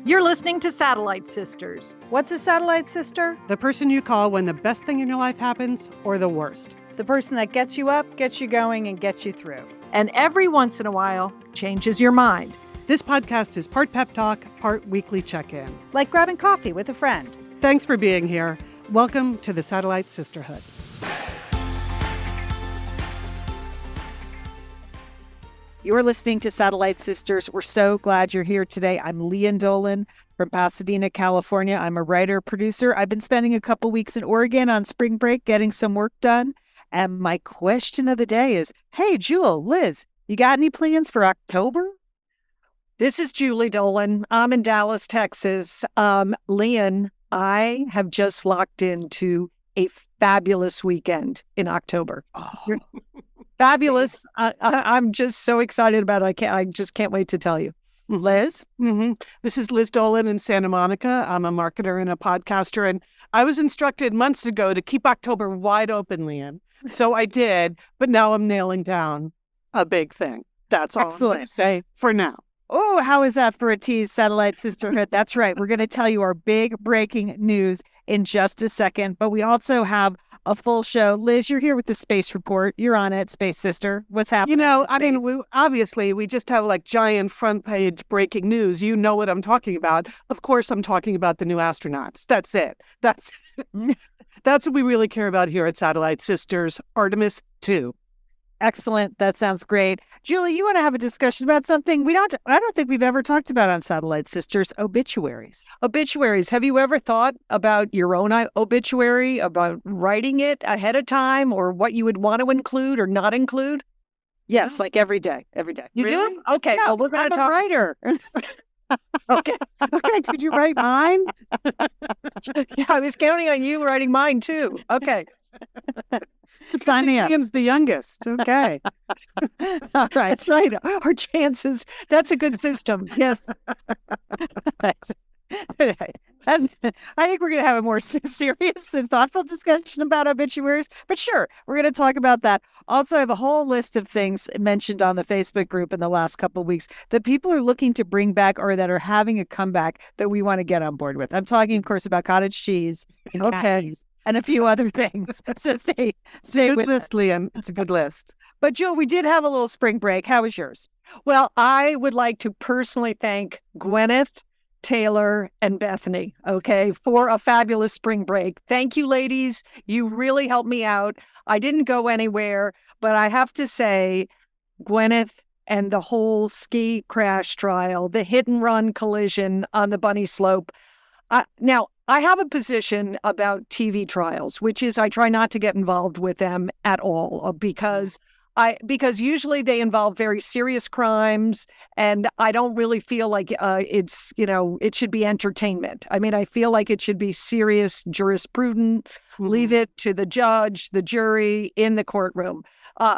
You're listening to Satellite Sisters. What's a satellite sister? The person you call when the best thing in your life happens or the worst. The person that gets you up, gets you going, and gets you through. And every once in a while, changes your mind. This podcast is part pep talk, part weekly check-in. Like grabbing coffee with a friend. Thanks for being here. Welcome to the Satellite Sisterhood. You're listening to Satellite Sisters. We're so glad you're here today. I'm Lian Dolan from Pasadena, California. I'm a writer, producer. I've been spending a couple weeks in Oregon on spring break getting some work done. And my question of the day is, hey, Jewel, Liz, you got any plans for October? This is Julie Dolan. I'm in Dallas, Texas. Lian, I have just locked into a fabulous weekend in October. Oh. Fabulous. I'm just so excited about it. I just can't wait to tell you. Liz? Mm-hmm. This is Liz Dolan in Santa Monica. I'm a marketer and a podcaster, and I was instructed months ago to keep October wide open, Lian. So I did, but now I'm nailing down a big thing. That's all I'm going to say for now. Oh, how is that for a tease, Satellite Sisterhood? That's right. We're going to tell you our big breaking news in just a second, but we also have a full show. Liz, you're here with the Space Report. You're on it, Space Sister. What's happening? We just have like giant front page breaking news. You know what I'm talking about. Of course, I'm talking about the new astronauts. That's it. That's what we really care about here at Satellite Sisters. Artemis 2. Excellent. That sounds great. Julie, you want to have a discussion about something I don't think we've ever talked about on Satellite Sisters, obituaries. Obituaries. Have you ever thought about your own obituary, about writing it ahead of time, or what you would want to include or not include? Yes, like every day. You Really? do? Okay. No, well, we're going to I'm talk. a writer. Okay. Okay, did you write mine? Yeah, I was counting on you writing mine too. Okay. Sign me up. Lian's the youngest. Okay. All right. That's right. Our chances. That's a good system. Yes. I think we're going to have a more serious and thoughtful discussion about obituaries, but sure, we're going to talk about that. Also, I have a whole list of things mentioned on the Facebook group in the last couple of weeks that people are looking to bring back or that are having a comeback that we want to get on board with. I'm talking, of course, about cottage cheese and khakis and a few other things. So stay Good with list, Lian. It's a good list. But Jill, we did have a little spring break. How was yours? Well, I would like to personally thank Gwyneth, Taylor, and Bethany, for a fabulous spring break. Thank you, ladies. You really helped me out. I didn't go anywhere, but I have to say, Gwyneth and the whole ski crash trial, the hit and run collision on the bunny slope. Now, I have a position about TV trials, which is I try not to get involved with them at all because usually they involve very serious crimes, and I don't really feel like it should be entertainment. I mean, I feel like it should be serious jurisprudence. Mm-hmm. Leave it to the judge, the jury in the courtroom.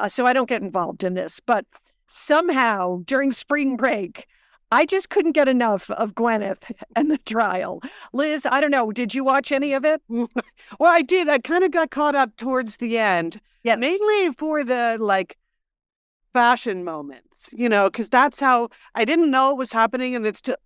So I don't get involved in this. But somehow during spring break, I just couldn't get enough of Gwyneth and the trial. Liz, I don't know. Did you watch any of it? Well, I did. I kind of got caught up towards the end. Yes. Mainly for the fashion moments, because that's how I didn't know it was happening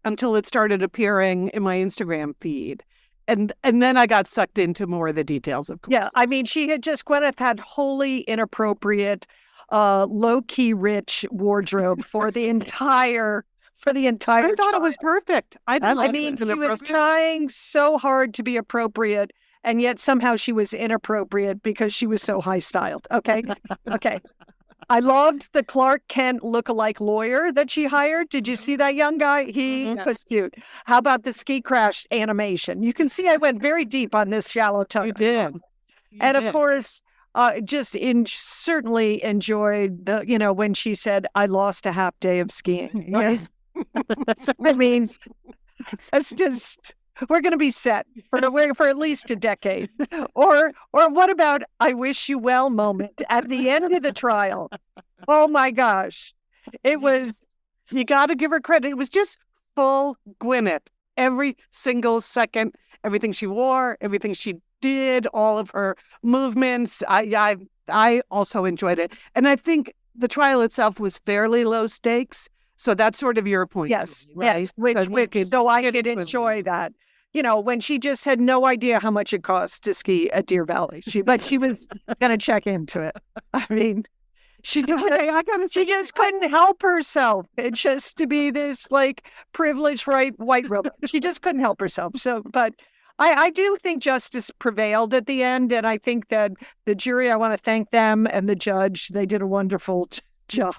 until it started appearing in my Instagram feed. And then I got sucked into more of the details, of course. Yeah, I mean, Gwyneth had wholly inappropriate, low-key rich wardrobe for the entire I thought trial. it was perfect. She was trying so hard to be appropriate, and yet somehow she was inappropriate because she was so high-styled. Okay. I loved the Clark Kent look-alike lawyer that she hired. Did you see that young guy? He was cute. How about the ski crash animation? You can see I went very deep on this shallow tone. You did. Of course, certainly enjoyed when she said, I lost a half day of skiing. Yes. I mean, it's just, we're going to be set for at least a decade. Or what about I wish you well moment at the end of the trial? Oh my gosh. It was. You got to give her credit. It was just full Gwyneth. Every single second, everything she wore, everything she did, all of her movements. I also enjoyed it. And I think the trial itself was fairly low stakes. So that's sort of your point. Yes, Julie, right? yes. Which so I could enjoy that. You know, when she just had no idea how much it costs to ski at Deer Valley. But she was going to check into it. I mean, she just couldn't help herself. It's just to be this like privileged white robot. She just couldn't help herself. So, but I do think justice prevailed at the end, and I think that the jury, I want to thank them, and the judge, they did a wonderful job.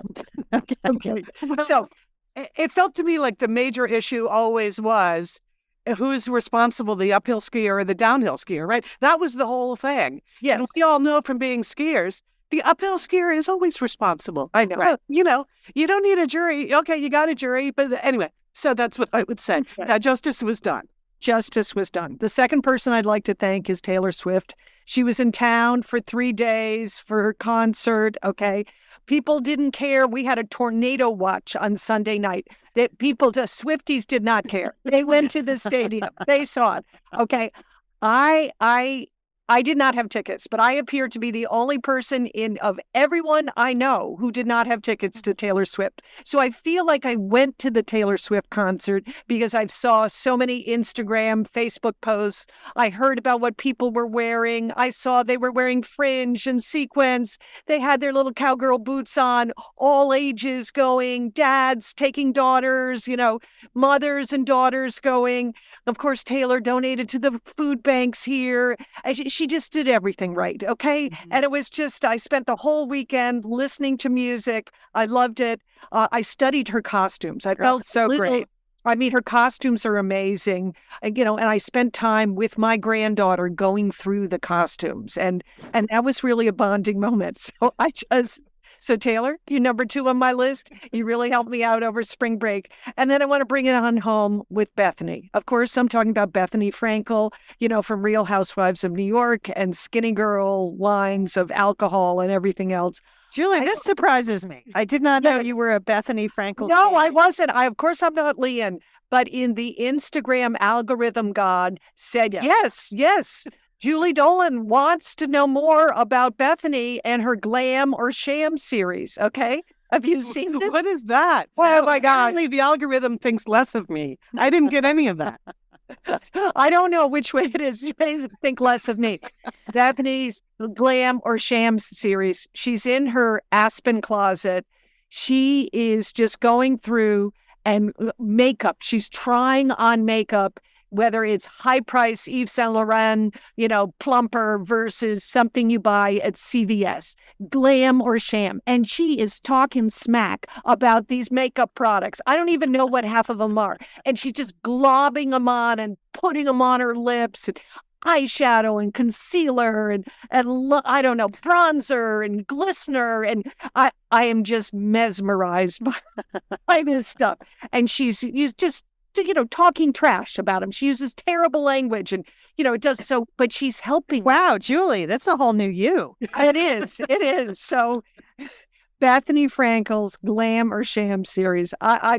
Okay. So it felt to me like the major issue always was who's responsible, the uphill skier or the downhill skier, right? That was the whole thing. yes, And we all know from being skiers, the uphill skier is always responsible. I know. Right. You know, you don't need a jury. Okay, you got a jury. But anyway, so that's what I would say. Right. Now, justice was done. Justice was done. The second person I'd like to thank is Taylor Swift. She was in town for 3 days for her concert. Okay. People didn't care. We had a tornado watch on Sunday night. The Swifties did not care. They went to the stadium. They saw it. Okay. I did not have tickets, but I appear to be the only person of everyone I know who did not have tickets to Taylor Swift. So I feel like I went to the Taylor Swift concert because I saw so many Instagram, Facebook posts. I heard about what people were wearing. I saw they were wearing fringe and sequins. They had their little cowgirl boots on, all ages going, dads taking daughters, mothers and daughters going. Of course, Taylor donated to the food banks here. She just did everything right, okay? Mm-hmm. And it was just, I spent the whole weekend listening to music. I loved it. I studied her costumes. I felt so great. I mean, her costumes are amazing, and I spent time with my granddaughter going through the costumes, and that was really a bonding moment. So Taylor, you're number 2 on my list. You really helped me out over spring break. And then I want to bring it on home with Bethany. Of course, I'm talking about Bethany Frankel, from Real Housewives of New York and Skinny Girl lines of alcohol and everything else. Julie, this surprises me. I did not know you were a Bethany Frankel. No, I wasn't. Of course, I'm not Lian. But in the Instagram algorithm god said, yes. Julie Dolan wants to know more about Bethany and her Glam or Sham series. Okay. Have you seen this? What is that? Oh, my God. Apparently the algorithm thinks less of me. I didn't get any of that. I don't know which way it is. You may think less of me. Bethany's Glam or Sham series. She's in her Aspen closet. She is just going through and makeup. She's trying on makeup, whether it's high price Yves Saint Laurent, plumper versus something you buy at CVS, Glam or Sham. And she is talking smack about these makeup products. I don't even know what half of them are. And she's just globbing them on and putting them on her lips and eyeshadow and concealer and I don't know, bronzer and glistener. And I am just mesmerized by this stuff. And she's just talking trash about him. She uses terrible language and, it does so, but she's helping. Wow, Julie, that's a whole new you. It is. So Bethany Frankel's Glam or Sham series, I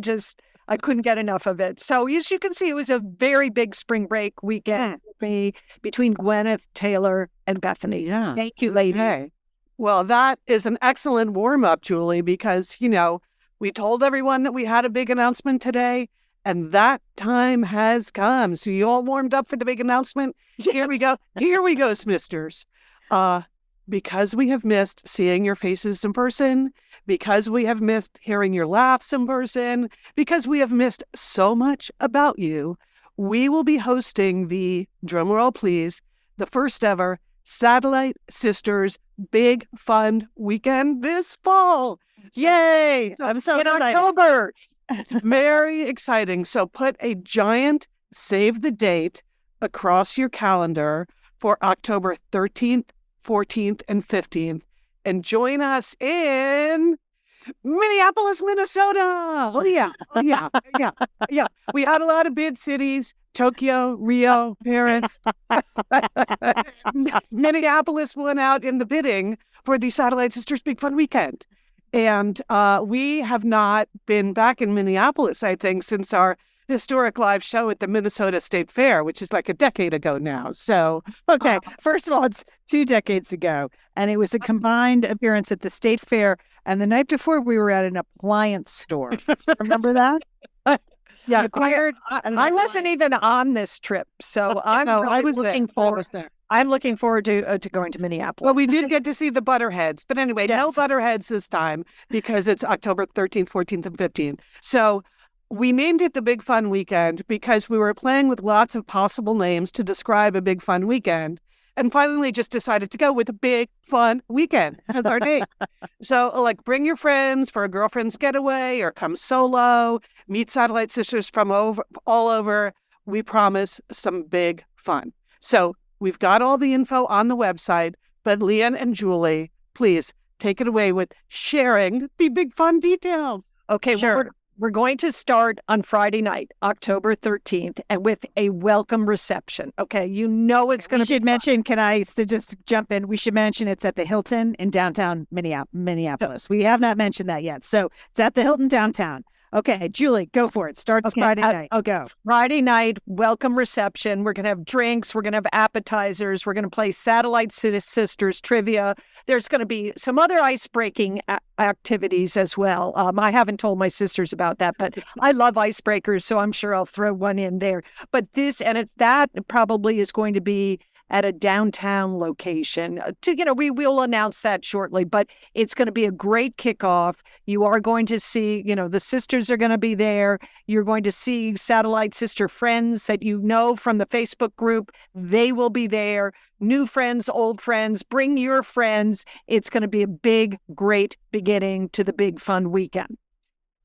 couldn't get enough of it. So as you can see, it was a very big spring break weekend between Gwyneth, Taylor, and Bethany. Yeah. Thank you, ladies. Okay. Well, that is an excellent warm-up, Julie, because, we told everyone that we had a big announcement today. And that time has come. So you all warmed up for the big announcement? Yes. Here we go. Here we go, Smisters. Because we have missed seeing your faces in person, because we have missed hearing your laughs in person, because we have missed so much about you, we will be hosting the, drumroll please, the first ever Satellite Sisters Big Fun Weekend this fall. Yay! I'm so in excited. October. It's very exciting. So put a giant save the date across your calendar for October 13th, 14th, and 15th. And join us in Minneapolis, Minnesota. Oh, yeah. We had a lot of bid cities. Tokyo, Rio, Paris. Minneapolis won out in the bidding for the Satellite Sisters Big Fun Weekend. And we have not been back in Minneapolis, I think, since our historic live show at the Minnesota State Fair, which is like a decade ago now. So, Okay. First of all, it's 2 decades ago, and it was a combined appearance at the State Fair. And the night before, we were at an appliance store. Remember that? Yeah, Acquired. I wasn't even on this trip, so I'm no, really I was looking there. I forward. was there. I'm looking forward to going to Minneapolis. Well, we did get to see the Butterheads. But anyway, no Yes. Butterheads this time because it's October 13th, 14th, and 15th. So we named it the Big Fun Weekend because we were playing with lots of possible names to describe a big fun weekend. And finally just decided to go with a big fun weekend as our name. So like bring your friends for a girlfriend's getaway or come solo, meet satellite sisters from all over. We promise some big fun. So we've got all the info on the website, but Lian and Julie, please take it away with sharing the big fun details. Okay, Sure. we're going to start on Friday night, October 13th, and with a welcome reception. Okay, you know it's going We to be should mention, can I just jump in? We should mention it's at the Hilton in downtown Minneapolis. We have not mentioned that yet. So it's at the Hilton downtown. Okay, Julie, go for it. Starts Okay, Friday night. Go. Friday night, welcome reception. We're going to have drinks. We're going to have appetizers. We're going to play Satellite Sisters trivia. There's going to be some other ice-breaking activities as well. I haven't told my sisters about that, but I love icebreakers, so I'm sure I'll throw one in there. But that probably is going to be at a downtown location. We will announce that shortly, but it's going to be a great kickoff. You are going to see, the sisters are going to be there. You're going to see satellite sister friends that you know from the Facebook group. They will be there. New friends, old friends, bring your friends. It's going to be a big, great beginning to the big fun weekend.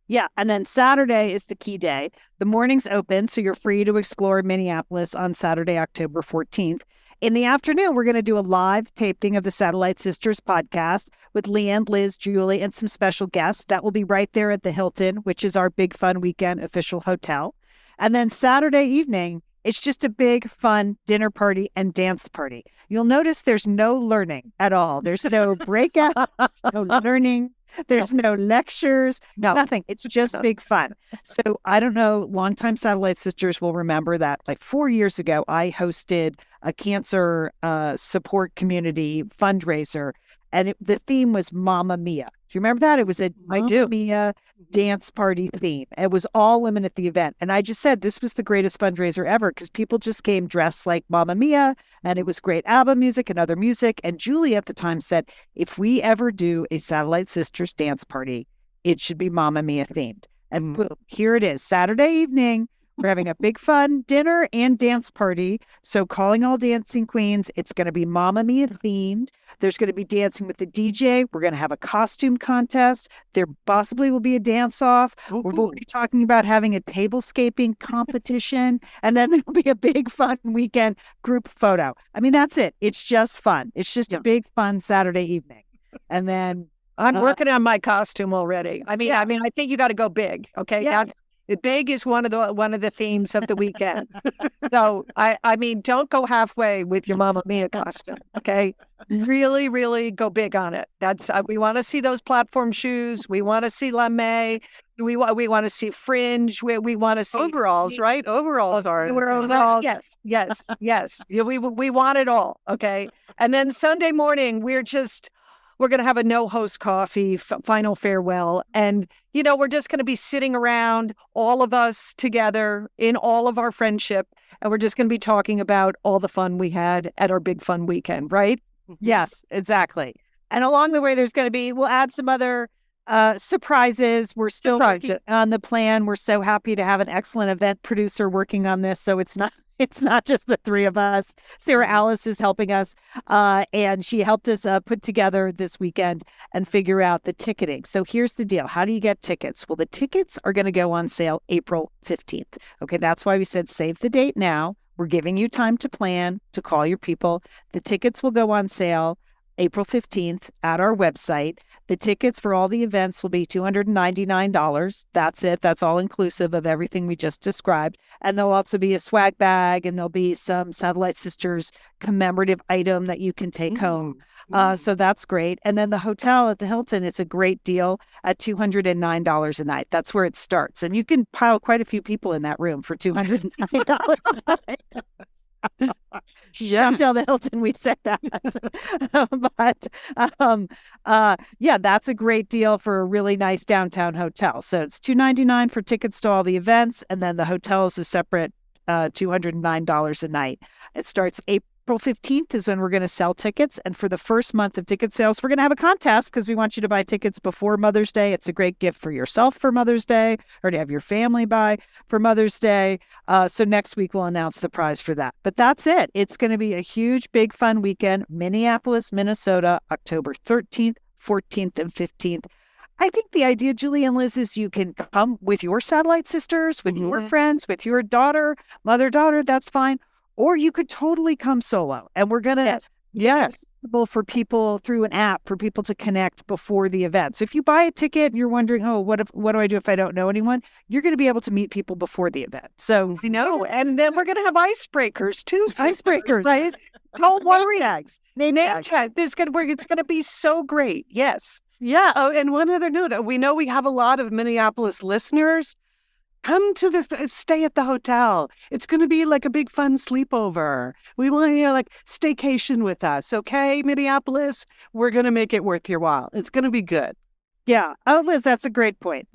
Yeah, and then Saturday is the key day. The morning's open, so you're free to explore Minneapolis on Saturday, October 14th. In the afternoon, we're going to do a live taping of the Satellite Sisters podcast with Lian, Liz, Julie, and some special guests. That will be right there at the Hilton, which is our Big Fun Weekend official hotel. And then Saturday evening, it's just a big, fun dinner party and dance party. You'll notice there's no learning at all. There's no breakout, no learning. There's no lectures, nothing. It's just big fun. So I don't know, longtime Satellite Sisters will remember that like 4 years ago, I hosted a cancer support community fundraiser, and the theme was Mamma Mia. Do you remember that? It was a Mamma Mia dance party theme. It was all women at the event. And I just said this was the greatest fundraiser ever because people just came dressed like Mamma Mia, and it was great ABBA music and other music. And Julie at the time said, if we ever do a Satellite Sisters dance party, it should be Mamma Mia themed. And boom, here it is. Saturday evening, we're having a big fun dinner and dance party. So calling all dancing queens, it's going to be Mamma Mia themed. There's going to be dancing with the DJ. We're going to have a costume contest. There possibly will be a dance off. We're going to be talking about having a tablescaping competition. And then there'll be a big fun weekend group photo. I mean, that's it. It's just fun. It's just a big fun Saturday evening. And then I'm working on my costume already. I think you got to go big. Okay. Yeah. Big is one of the themes of the weekend. So I mean, don't go halfway with your Mamma Mia costume. Okay, really, really go big on it. That's we want to see those platform shoes. We want to see lame. We want to see fringe. We want to see Overalls, right? Overalls are. we're overalls. Yes. Yeah, we want it all. Okay, and then Sunday morning we're going to have a no-host coffee, final farewell. And, we're just going to be sitting around, all of us together in all of our friendship. And we're just going to be talking about all the fun we had at our big fun weekend, right? Yes, exactly. And along the way, we'll add some other surprises. We're still working on the plan. We're so happy to have an excellent event producer working on this. So it's not just the three of us. Sarah Alice is helping us, and she helped us put together this weekend and figure out the ticketing. So here's the deal. How do you get tickets? Well, the tickets are going to go on sale April 15th. Okay, that's why we said save the date now. We're giving you time to plan, to call your people. The tickets will go on sale April 15th at our website. The tickets for all the events will be $299. That's it. That's all inclusive of everything we just described. And there'll also be a swag bag, and there'll be some Satellite Sisters commemorative item that you can take home. So that's great. And then the hotel at the Hilton, it's a great deal at $209 a night. That's where it starts. And you can pile quite a few people in that room for $209 a night. Don't tell the Hilton we said that. Yeah, that's a great deal for a really nice downtown hotel. So it's $299 for tickets to all the events, and then the hotel is a separate $209 a night. It starts April 15th is when we're going to sell tickets. And for the first month of ticket sales, we're going to have a contest because we want you to buy tickets before Mother's Day. It's a great gift for yourself for Mother's Day, or to have your family buy for Mother's Day. So next week, we'll announce the prize for that. But that's it. It's going to be a huge, big, fun weekend. Minneapolis, Minnesota, October 13th, 14th, and 15th. I think the idea, Julie and Liz, is you can come with your Satellite Sisters, with your friends, with your daughter, mother-daughter, that's fine. Or you could totally come solo. And we're going to for people through an app for people to connect before the event. So if you buy a ticket and you're wondering, what do I do if I don't know anyone? You're going to be able to meet people before the event. So I know. And then we're going to have icebreakers too. Icebreakers. Right? Don't worry. Name tag. It's going to be so great. Yes. Yeah. Oh, and one other note. We know we have a lot of Minneapolis listeners. Come to stay at the hotel. It's going to be like a big fun sleepover. We want you to like staycation with us. Okay, Minneapolis, we're going to make it worth your while. It's going to be good. Yeah. Oh, Liz, that's a great point.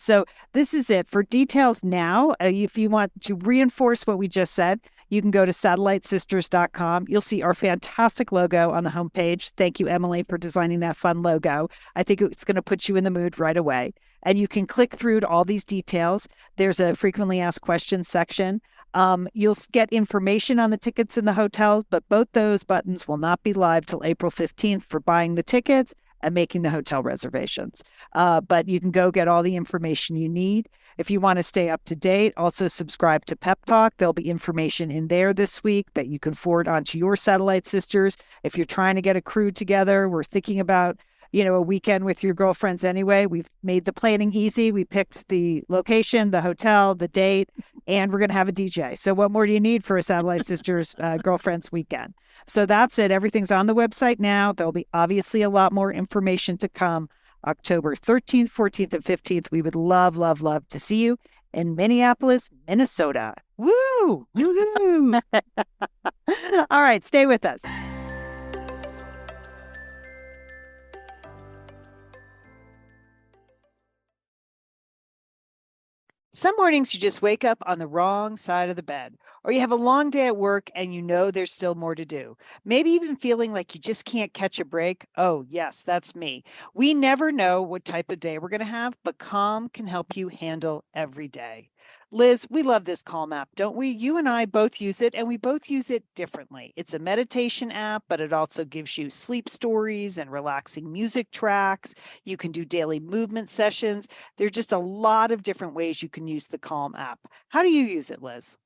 So this is it. For details now, if you want to reinforce what we just said, you can go to satellitesisters.com. You'll see our fantastic logo on the homepage. Thank you, Emily, for designing that fun logo. I think it's going to put you in the mood right away. And you can click through to all these details. There's a frequently asked questions section. You'll get information on the tickets in the hotel, but both those buttons will not be live till April 15th for buying the tickets and making the hotel reservations. But you can go get all the information you need. If you want to stay up to date, also subscribe to Pep Talk. There'll be information in there this week that you can forward on to your Satellite Sisters. If you're trying to get a crew together, we're thinking about a weekend with your girlfriends anyway. We've made the planning easy. We picked the location, the hotel, the date, and we're going to have a DJ. So what more do you need for a Satellite Sisters girlfriends weekend? So that's it. Everything's on the website now. There'll be obviously a lot more information to come. October 13th, 14th, and 15th. We would love, love, love to see you in Minneapolis, Minnesota. Woo! All right, stay with us. Some mornings you just wake up on the wrong side of the bed, or you have a long day at work and you know there's still more to do. Maybe even feeling like you just can't catch a break. Oh, yes, that's me. We never know what type of day we're going to have, but Calm can help you handle every day. Liz, we love this Calm app, don't we? You and I both use it, and we both use it differently. It's a meditation app, but it also gives you sleep stories and relaxing music tracks. You can do daily movement sessions. There's just a lot of different ways you can use the Calm app. How do you use it, Liz?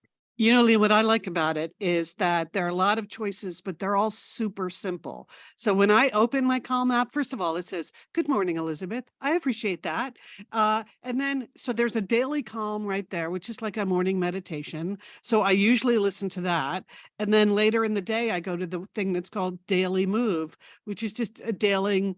You know, Lee, what I like about it is that there are a lot of choices, but they're all super simple. So when I open my Calm app, first of all, it says, "Good morning, Elizabeth." I appreciate that. And then, so there's a daily Calm right there, which is like a morning meditation. So I usually listen to that. And then later in the day, I go to the thing that's called Daily Move, which is just a daily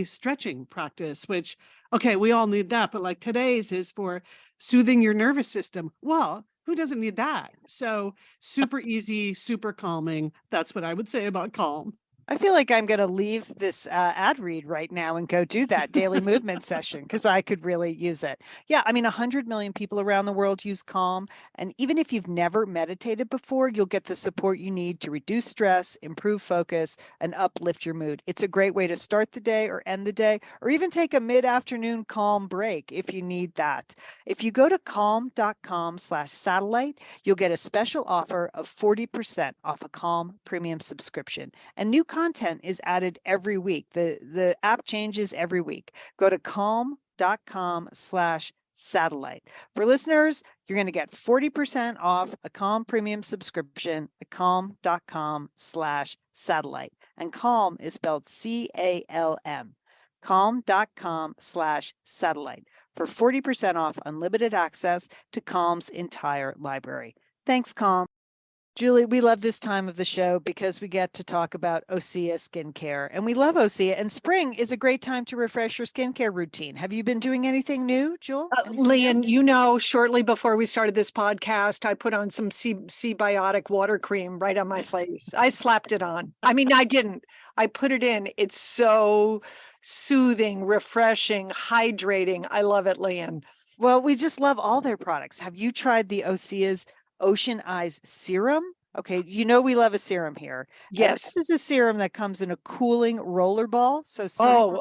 stretching practice, which, okay, we all need that. But like today's is for soothing your nervous system. Well, who doesn't need that? So super easy, super calming. That's what I would say about Calm. I feel like I'm going to leave this ad read right now and go do that daily movement session because I could really use it. Yeah, I mean, 100 million people around the world use Calm. And even if you've never meditated before, you'll get the support you need to reduce stress, improve focus, and uplift your mood. It's a great way to start the day or end the day, or even take a mid-afternoon Calm break if you need that. If you go to calm.com/satellite, you'll get a special offer of 40% off a Calm premium subscription. And new content is added every week. The app changes every week. Go to calm.com/satellite. For listeners, you're going to get 40% off a Calm premium subscription at calm.com/satellite. And Calm is spelled CALM. Calm.com/satellite for 40% off unlimited access to Calm's entire library. Thanks, Calm. Julie, we love this time of the show because we get to talk about Osea skincare, and we love Osea, and spring is a great time to refresh your skincare routine. Have you been doing anything new, Jewel? Lian, you know, shortly before we started this podcast, I put on some C-biotic water cream right on my face. I slapped it on. I mean, I didn't. I put it in. It's so soothing, refreshing, hydrating. I love it, Lian. Well, we just love all their products. Have you tried the Osea's Ocean Eyes Serum? Okay, you know we love a serum here. And Yes. this is a serum that comes in a cooling roller ball. So serve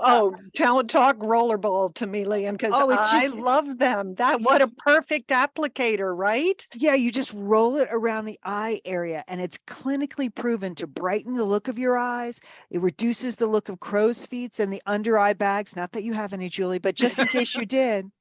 Talk rollerball to me, Lian, because I love them. What a perfect applicator, right? Yeah, you just roll it around the eye area, and it's clinically proven to brighten the look of your eyes. It reduces the look of crow's feet and the under eye bags. Not that you have any, Julie, but just in case you did.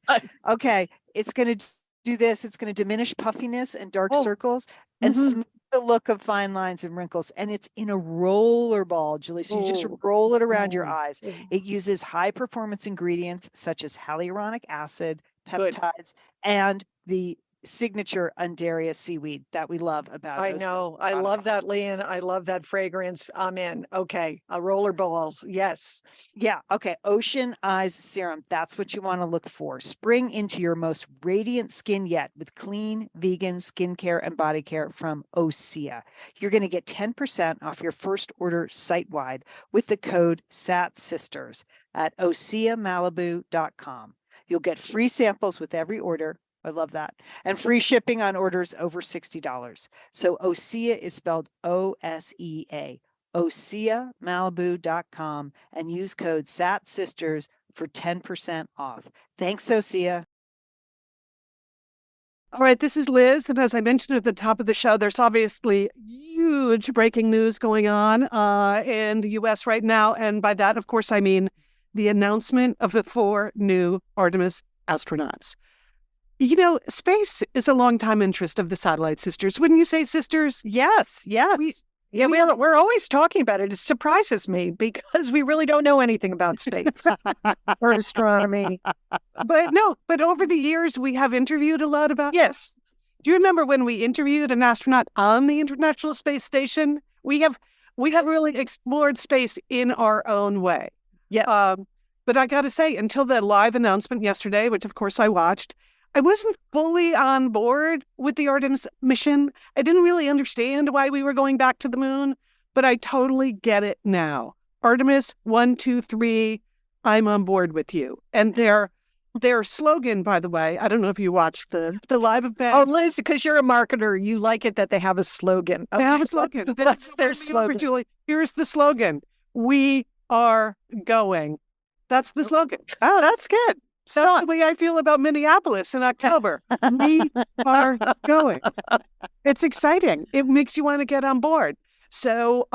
Okay, it's going to do this. It's going to diminish puffiness and dark circles and smooth the look of fine lines and wrinkles. And it's in a roller ball, Julie. So you just roll it around your eyes. It uses high performance ingredients such as hyaluronic acid, peptides, and the signature Undaria seaweed that we love about. I know. I love that, Lian. I love that fragrance. I'm in. Okay. Roller balls. Yes. Yeah. Okay. Ocean Eyes Serum. That's what you want to look for. Spring into your most radiant skin yet with clean, vegan skincare and body care from Osea. You're going to get 10% off your first order site-wide with the code SATSisters at OseaMalibu.com. You'll get free samples with every order. I love that. And free shipping on orders over $60. So Osea is spelled OSEA. OseaMalibu.com and use code SATSisters for 10% off. Thanks, Osea. All right, this is Liz. And as I mentioned at the top of the show, there's obviously huge breaking news going on in the U.S. right now. And by that, of course, I mean the announcement of the 4 new Artemis astronauts. You know, space is a longtime interest of the Satellite Sisters. Wouldn't you say, sisters? Yes. We're always talking about it. It surprises me because we really don't know anything about space or astronomy. But over the years, we have interviewed a lot about. Yes. Do you remember when we interviewed an astronaut on the International Space Station? We have really explored space in our own way. Yes. But I got to say, until the live announcement yesterday, which of course I watched, I wasn't fully on board with the Artemis mission. I didn't really understand why we were going back to the moon, but I totally get it now. Artemis 1, 2, 3, I'm on board with you. And their slogan, by the way, I don't know if you watched the live event. Oh, Liz, because you're a marketer, you like it that they have a slogan. Okay. They have a slogan. That's their slogan. Julie, here's the slogan. We are going. That's the slogan. Oh, that's good. That's the way I feel about Minneapolis in October. We are going. It's exciting. It makes you want to get on board. So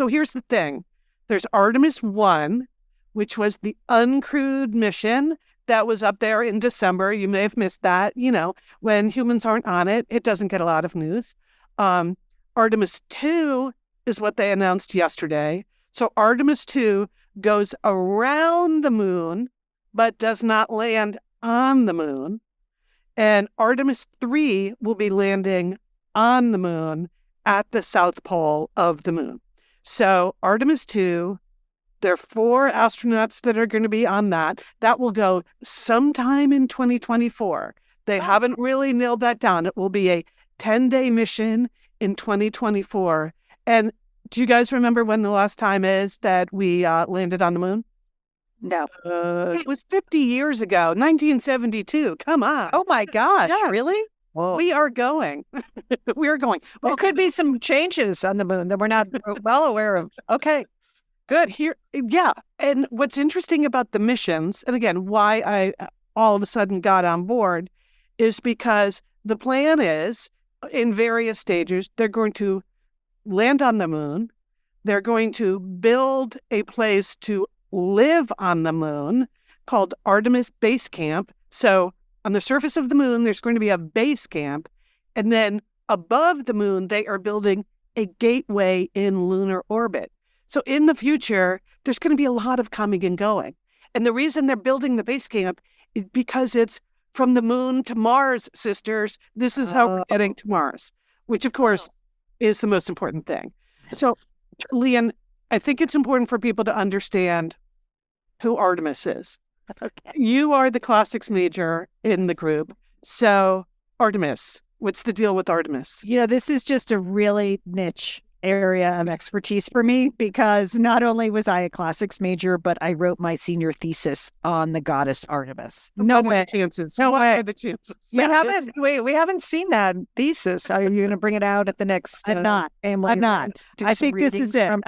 here's the thing. There's Artemis 1, which was the uncrewed mission that was up there in December. You may have missed that. You know, when humans aren't on it, it doesn't get a lot of news. Artemis 2 is what they announced yesterday. So Artemis 2 goes around the moon, but does not land on the moon. And Artemis 3 will be landing on the moon at the south pole of the moon. So Artemis 2, there are 4 astronauts that are going to be on that. That will go sometime in 2024. They haven't really nailed that down. It will be a 10-day mission in 2024. And do you guys remember when the last time is that we landed on the moon? No. It was 50 years ago, 1972. Come on. Oh, my gosh. Yes. Really? Whoa. We are going. We are going. There could be some changes on the moon that we're not well aware of. Okay. Good. Yeah. And what's interesting about the missions, and again, why I all of a sudden got on board, is because the plan is, in various stages, they're going to land on the moon. They're going to build a place to live on the moon called Artemis Base Camp. So on the surface of the moon, there's going to be a base camp. And then above the moon, they are building a gateway in lunar orbit. So in the future, there's going to be a lot of coming and going. And the reason they're building the base camp is because it's from the moon to Mars, sisters. This is how we're getting to Mars, which of course is the most important thing. So, Lian, I think it's important for people to understand who Artemis is. Okay. You are the classics major in the group. So, Artemis, what's the deal with Artemis? This is just a really niche area of expertise for me, because not only was I a classics major, but I wrote my senior thesis on the goddess Artemis. No way. Chances. No what way. are the chances? We haven't seen that thesis. Are you going to bring it out at the next? I'm not. Family I'm not. event? Do I some think this is readings it. from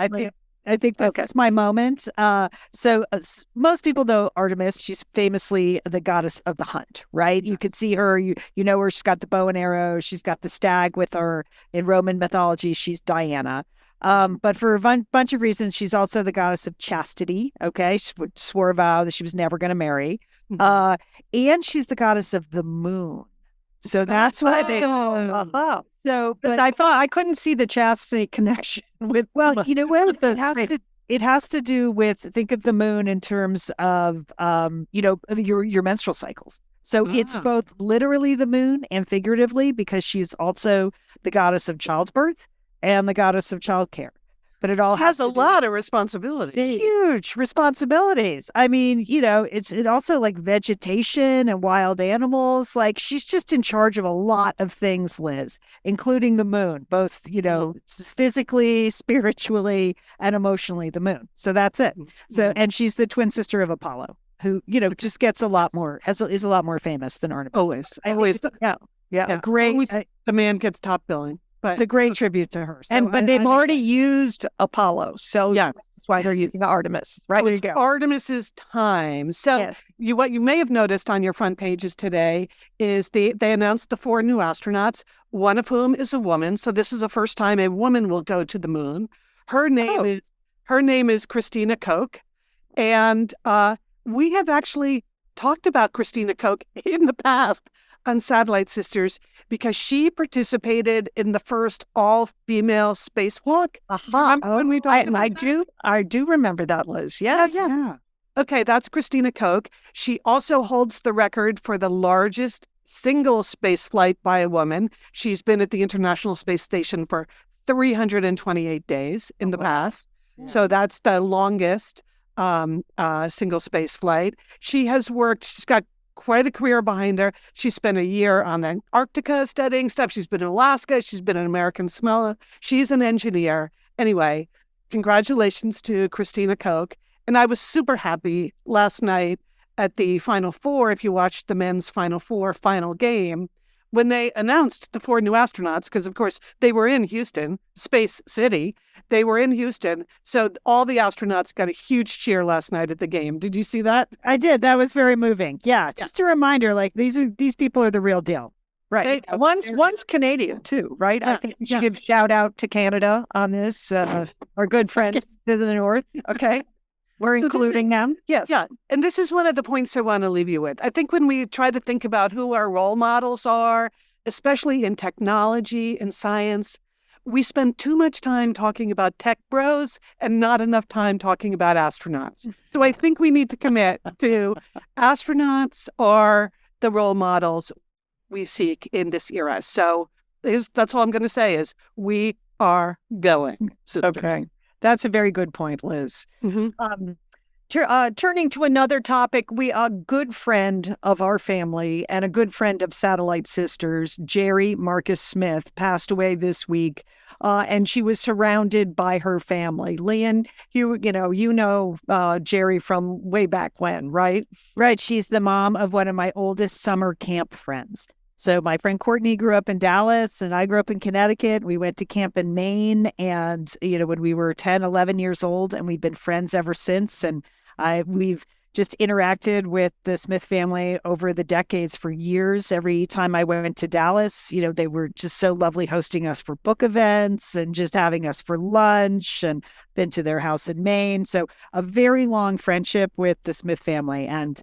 I think this Okay. is my moment. Most people know Artemis. She's famously the goddess of the hunt, right? You could see her. You know her. She's got the bow and arrow. She's got the stag with her. In Roman mythology, she's Diana. But for a bunch of reasons, she's also the goddess of chastity. Okay, she swore a vow that she was never going to marry. And she's the goddess of the moon. So that's why they. So, Because I thought I couldn't see the chastity connection with. well, you know what? the It has space. to. It has to do with, think of the moon in terms of your menstrual cycles. So it's Ah. both literally the moon and figuratively, because she's also the goddess of childbirth and the goddess of childcare. But it all Has a to do lot of responsibility. huge responsibilities. I mean, it also like vegetation and wild animals. Like, she's just in charge of a lot of things, Liz, including the moon, both, physically, spiritually, and emotionally, the moon. So that's it. So, and she's the twin sister of Apollo, who, just gets a lot more, is a lot more famous than Artemis. Always. I think Always. it's- Yeah. a great, Always the man gets top billing. But it's a great tribute to her. So But they've already used Apollo, so Yeah. that's why they're using Artemis, right? There you go. Artemis's time. So Yes. what you may have noticed on your front pages today is they announced the 4 new astronauts, one of whom is a woman. So this is the first time a woman will go to the moon. Her name is Christina Koch, and we have actually talked about Christina Koch in the past on Satellite Sisters because she participated in the first all-female spacewalk. Remember when we talked about that? I do remember that, Liz. Yes. Yeah. Okay, that's Christina Koch. She also holds the record for the largest single space flight by a woman. She's been at the International Space Station for 328 days in the past. So that's the longest single space flight. She's got quite a career behind her. She spent a year on Antarctica studying stuff. She's been in Alaska. She's been in American Samoa. She's an engineer. Anyway, congratulations to Christina Koch. And I was super happy last night at the Final Four, if you watched the men's Final Four final game, when they announced the 4 new astronauts, because, of course, they were in Houston, Space City. They were in Houston. So all the astronauts got a huge cheer last night at the game. Did you see that? I did. That was very moving. Yeah. Just a reminder, like, these people are the real deal. Right. One's Canadian too, right? I think we should give shout out to Canada on this. Our good friends to the north. Okay. We're including them. Yes. Yeah. And this is one of the points I want to leave you with. I think when we try to think about who our role models are, especially in technology and science, we spend too much time talking about tech bros and not enough time talking about astronauts. So I think we need to commit to astronauts are the role models we seek in this era. So that's all I'm going to say is we are going. Sisters. Okay. That's a very good point, Liz. Mm-hmm. Turning to another topic, a good friend of our family and a good friend of Satellite Sisters, Jerry Marcus Smith, passed away this week, and she was surrounded by her family. Lian, you know Jerry from way back when, right? Right. She's the mom of one of my oldest summer camp friends. So my friend Courtney grew up in Dallas and I grew up in Connecticut. We went to camp in Maine and, when we were 10, 11 years old, and we've been friends ever since. And we've just interacted with the Smith family over the decades for years. Every time I went to Dallas, they were just so lovely hosting us for book events and just having us for lunch, and been to their house in Maine. So a very long friendship with the Smith family. And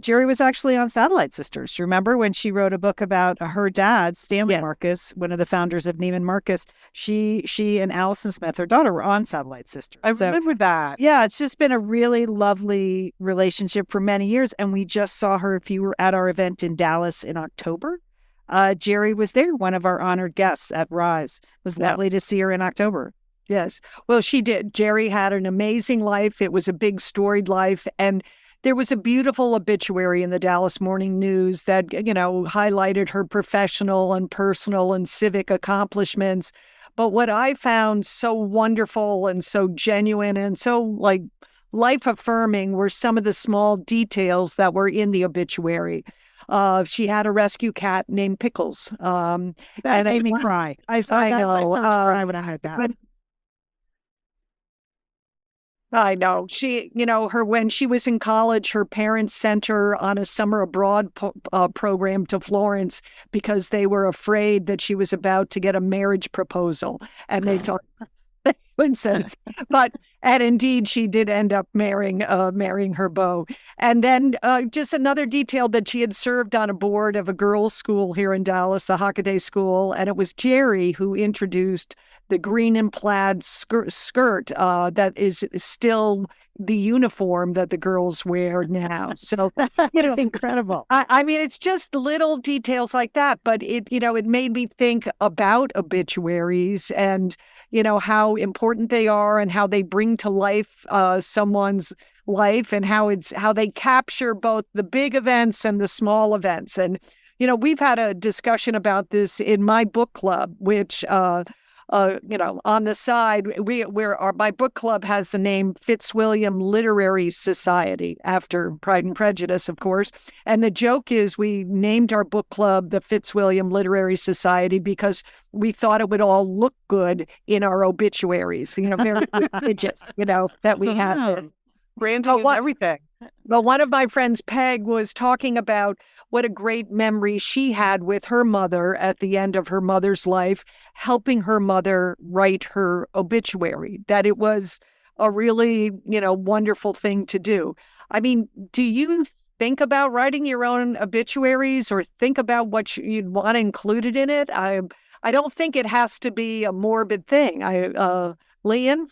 Jerry was actually on Satellite Sisters. Do you remember when she wrote a book about her dad, Stanley Yes. Marcus, one of the founders of Neiman Marcus? She and Allison Smith, her daughter, were on Satellite Sisters. I remember that. Yeah, it's just been a really lovely relationship for many years. And we just saw her, if you were at our event in Dallas in October, Jerry was there, one of our honored guests at Rise. It was lovely to see her in October. Yes. Well, she did. Jerry had an amazing life. It was a big storied life. And there was a beautiful obituary in the Dallas Morning News that, highlighted her professional and personal and civic accomplishments. But what I found so wonderful and so genuine and so life affirming were some of the small details that were in the obituary. She had a rescue cat named Pickles. That made me cry. I know. Cry when I heard that. I know. She, when she was in college, her parents sent her on a summer abroad program to Florence because they were afraid that she was about to get a marriage proposal. And they thought they wouldn't send. And indeed, she did end up marrying her beau. And then just another detail that she had served on a board of a girls' school here in Dallas, the Hockaday School. And it was Jerry who introduced the green and plaid skirt that is still the uniform that the girls wear now. So it's incredible. I mean, it's just little details like that, but it made me think about obituaries and, how important they are and how they bring to life someone's life and how they capture both the big events and the small events. And, we've had a discussion about this in my book club, which, on the side, my book club has the name Fitzwilliam Literary Society after Pride and Prejudice, of course. And the joke is we named our book club the Fitzwilliam Literary Society because we thought it would all look good in our obituaries, very prestigious, that we have. Branding is everything. Well, one of my friends, Peg, was talking about what a great memory she had with her mother at the end of her mother's life, helping her mother write her obituary, that it was a really, wonderful thing to do. I mean, do you think about writing your own obituaries or think about what you'd want included in it? I don't think it has to be a morbid thing. Lian?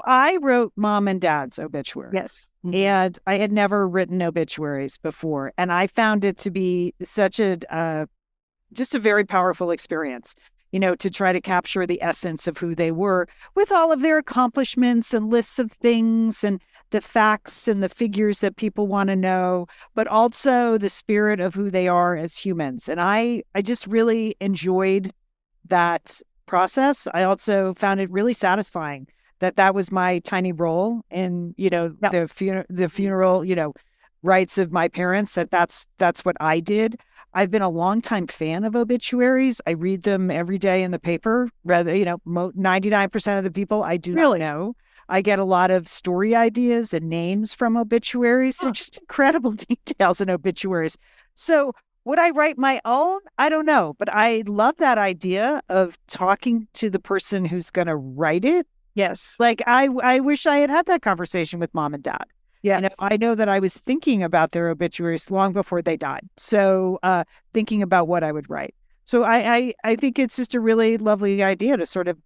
I wrote mom and dad's obituaries. Yes. And I had never written obituaries before. And I found it to be such just a very powerful experience, to try to capture the essence of who they were with all of their accomplishments and lists of things and the facts and the figures that people want to know, but also the spirit of who they are as humans. And I just really enjoyed that process. I also found it really satisfying that was my tiny role in, the funeral, rites of my parents, that's what I did. I've been a longtime fan of obituaries. I read them every day in the paper. Rather, 99% of the people I do not know. I get a lot of story ideas and names from obituaries. So just incredible details in obituaries. So would I write my own? I don't know. But I love that idea of talking to the person who's going to write it. Yes. Like I wish I had that conversation with mom and dad. Yes. I know that I was thinking about their obituaries long before they died. So thinking about what I would write. So I think it's just a really lovely idea to sort of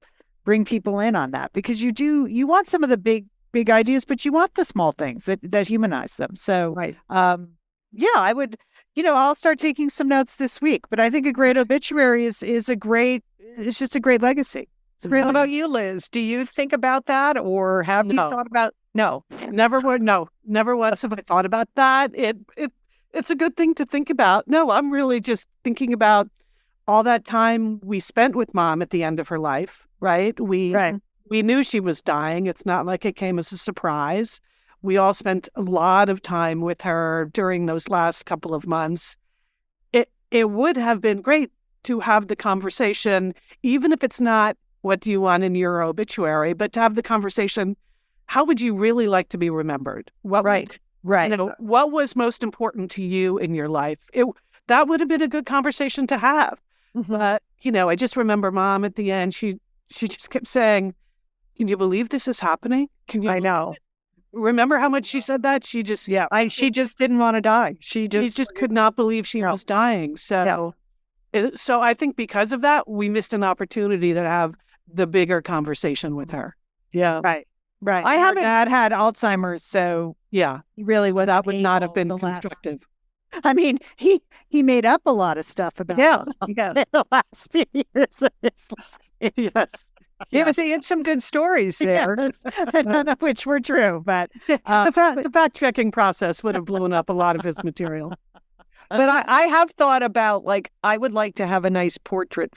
bring people in on that, because you want some of the big ideas, but you want the small things that humanize them. So right. I would, I'll start taking some notes this week, but I think a great obituary is it's just a great legacy. How about you, Liz? Do you think about that, or have you thought about? No, never once have I thought about that. It's a good thing to think about. No, I'm really just thinking about all that time we spent with mom at the end of her life. Right? We knew she was dying. It's not like it came as a surprise. We all spent a lot of time with her during those last couple of months. It would have been great to have the conversation, even if it's not what do you want in your obituary, but to have the conversation, how would you really like to be remembered? Right. What was most important to you in your life? That would have been a good conversation to have. Mm-hmm. But, I just remember mom at the end, she just kept saying, can you believe this is happening? I know. Remember how much she said that? She just, She just didn't want to die. She just could not believe she was dying. So, so I think because of that, we missed an opportunity to have the bigger conversation with her. Yeah. Right. Her dad had Alzheimer's, so Yeah, he really was. that would not have been constructive. I mean, he made up a lot of stuff about himself in the last few years of his life. Yes. Yeah, but they had some good stories there. None of which were true, but The fact-checking process would have blown up a lot of his material. But I have thought about, like, I would like to have a nice portrait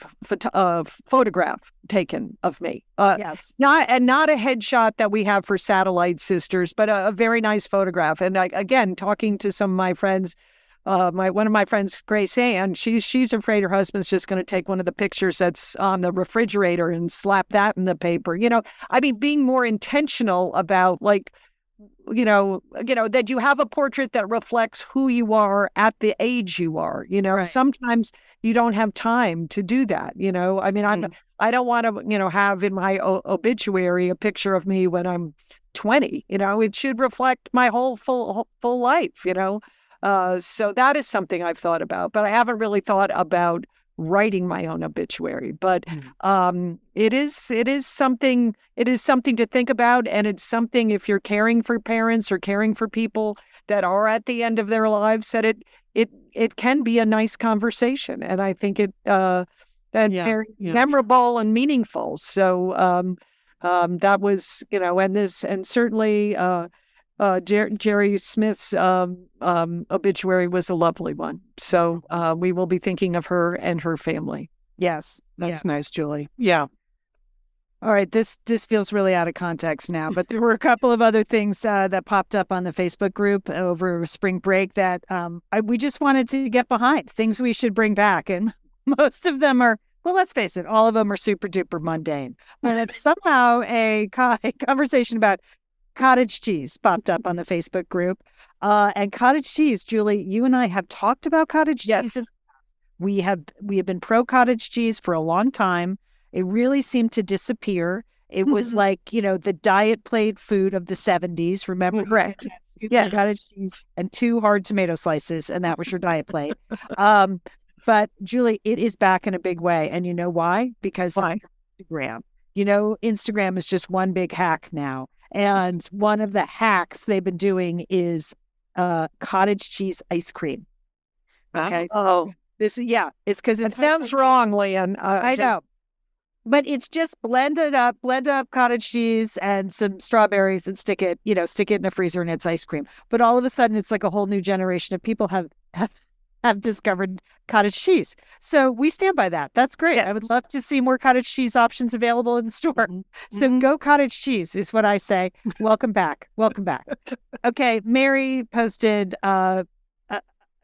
photograph taken of me. yes. Not a headshot that we have for Satellite Sisters, but a very nice photograph. And again, talking to some of my friends, one of my friends, Grace Ann, she's afraid her husband's just going to take one of the pictures that's on the refrigerator and slap that in the paper. I mean, being more intentional about, like, that you have a portrait that reflects who you are at the age you are. Right. Sometimes you don't have time to do that. I mean, I don't want to, have in my obituary a picture of me when I'm 20. It should reflect my whole full life. So that is something I've thought about, but I haven't really thought about writing my own obituary. But it is something to think about, and it's something, if you're caring for parents or caring for people that are at the end of their lives, that it can be a nice conversation, and I think it very memorable and meaningful. So that was, and certainly Jerry Smith's obituary was a lovely one. So we will be thinking of her and her family. Yes. That's nice, Julie. Yeah. All right. This feels really out of context now, but there were a couple of other things that popped up on the Facebook group over spring break that we just wanted to get behind, things we should bring back. And most of them are, well, let's face it, all of them are super duper mundane. But somehow a conversation about cottage cheese popped up on the Facebook group. And cottage cheese, Julie, you and I have talked about cottage cheese. We have been pro cottage cheese for a long time. It really seemed to disappear. It was like, the diet plate food of the 70s. Remember? Correct. Yes. Cottage cheese and 2 hard tomato slices, and that was your diet plate. But Julie, it is back in a big way. And you know why? Because Instagram. Instagram is just one big hack now. And one of the hacks they've been doing is cottage cheese ice cream. Okay. It's because it sounds wrong, Lian. I know. But it's just blend up cottage cheese and some strawberries and stick it in a freezer, and it's ice cream. But all of a sudden, it's like a whole new generation of people have discovered cottage cheese. So we stand by that. That's great. Yes. I would love to see more cottage cheese options available in the store. So go cottage cheese is what I say. Welcome back. Welcome back. Okay. Mary posted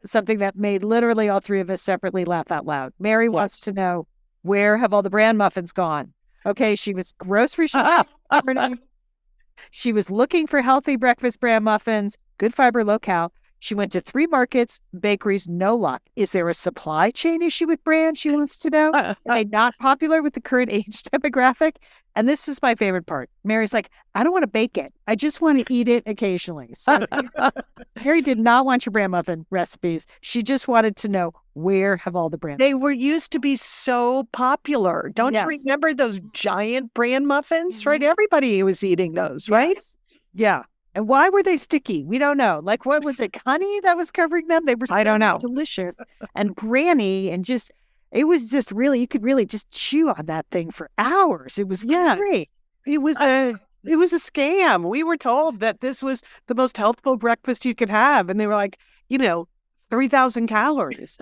something that made literally all three of us separately laugh out loud. Mary wants to know, where have all the Bran muffins gone? Okay. She was grocery shopping. She was looking for healthy breakfast Bran muffins, good fiber, low cal. She went to 3 markets, bakeries, no luck. Is there a supply chain issue with Bran? She wants to know. Are they not popular with the current age demographic? And this is my favorite part. Mary's like, I don't want to bake it. I just want to eat it occasionally. So Mary did not want your Bran muffin recipes. She just wanted to know, where have all the Bran They were used to be so popular. Don't you remember those giant Bran muffins? Right? Everybody was eating those, right? Yes. Yeah. And why were they sticky? We don't know. Like, what was it? Honey that was covering them? They were I don't know. Delicious and branny, and it was just really, you could really just chew on that thing for hours. It was great. It was a scam. We were told that this was the most healthful breakfast you could have, and they were like, 3,000 calories.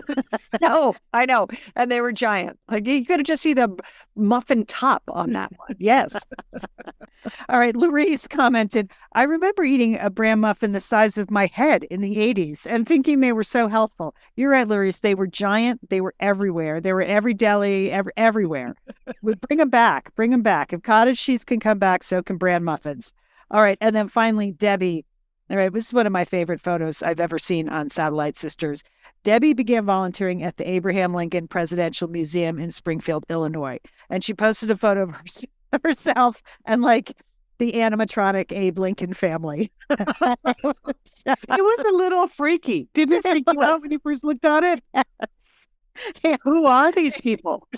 No, I know. And they were giant. Like, you could just see the muffin top on that one. Yes. All right. Louise commented, I remember eating a Bran muffin the size of my head in the 80s and thinking they were so healthful. You're right, Louise. They were giant. They were everywhere. They were every deli, everywhere. We bring them back. Bring them back. If cottage cheese can come back, so can Bran muffins. All right. And then finally, Debbie. All right, this is one of my favorite photos I've ever seen on Satellite Sisters. Debbie began volunteering at the Abraham Lincoln Presidential Museum in Springfield, Illinois. And she posted a photo of herself and the animatronic Abe Lincoln family. It was a little freaky. Didn't it freak you out when you first looked at it? Yes. Who are these people?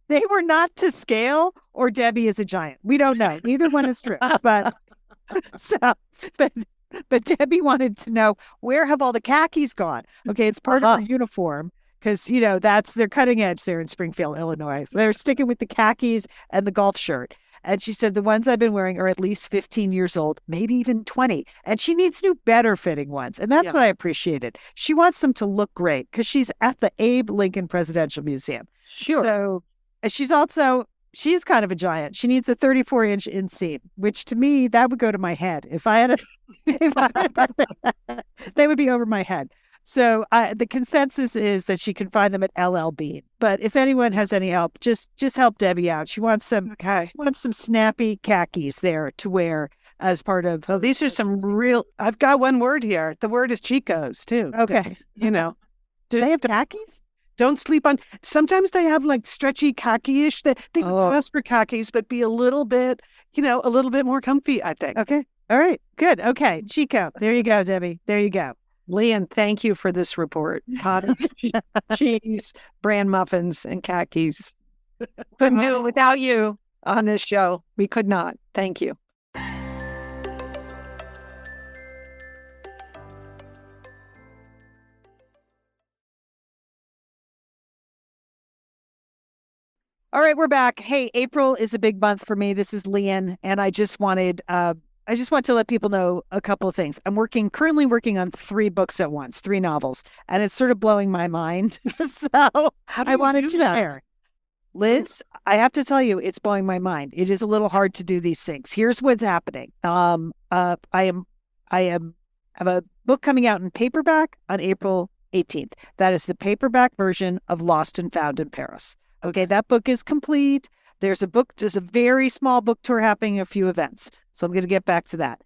They were not to scale, or Debbie is a giant. We don't know. Neither one is true. But so, but Debbie wanted to know, where have all the khakis gone? Okay, it's part of her uniform because they're cutting edge there in Springfield, Illinois. They're sticking with the khakis and the golf shirt. And she said the ones I've been wearing are at least 15 years old, maybe even 20. And she needs new, better fitting ones. And that's what I appreciated. She wants them to look great because she's at the Abe Lincoln Presidential Museum. Sure. So she's kind of a giant. She needs a 34-inch inseam, which to me, that would go to my head. If I had they would be over my head. So the consensus is that she can find them at LL Bean. But if anyone has any help, just help Debbie out. She wants some snappy khakis there to wear as part of. Oh, these are some real. I've got one word here. The word is Chico's too. Okay. Do they have khakis? Don't sleep on. Sometimes they have like stretchy khaki-ish. They pass for khakis, but be a little bit, a little bit more comfy, I think. Okay. All right. Good. Okay. Chico. There you go, Debbie. There you go. Lian, thank you for this report. Cottage cheese, Bran muffins, and khakis. Couldn't do it without you on this show. We could not. Thank you. All right, we're back. Hey, April is a big month for me. This is Lian, and I just want to let people know a couple of things. I'm currently working on 3 books at once, 3 novels, and it's sort of blowing my mind. So I wanted to share. Liz, I have to tell you, it's blowing my mind. It is a little hard to do these things. Here's what's happening. I have a book coming out in paperback on April 18th. That is the paperback version of Lost and Found in Paris. Okay, that book is complete. There's a very small book tour happening, a few events. So I'm going to get back to that.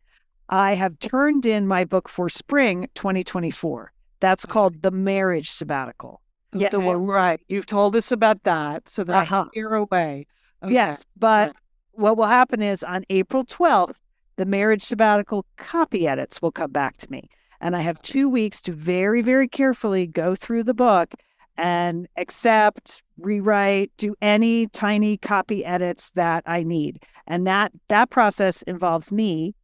I have turned in my book for spring 2024. That's called The Marriage Sabbatical. Yes. So we're right. You've told us about that. So that's a year away. Okay. Yes, but what will happen is on April 12th, The Marriage Sabbatical copy edits will come back to me. And I have 2 weeks to very, very carefully go through the book and accept, rewrite, do any tiny copy edits that I need. And that process involves me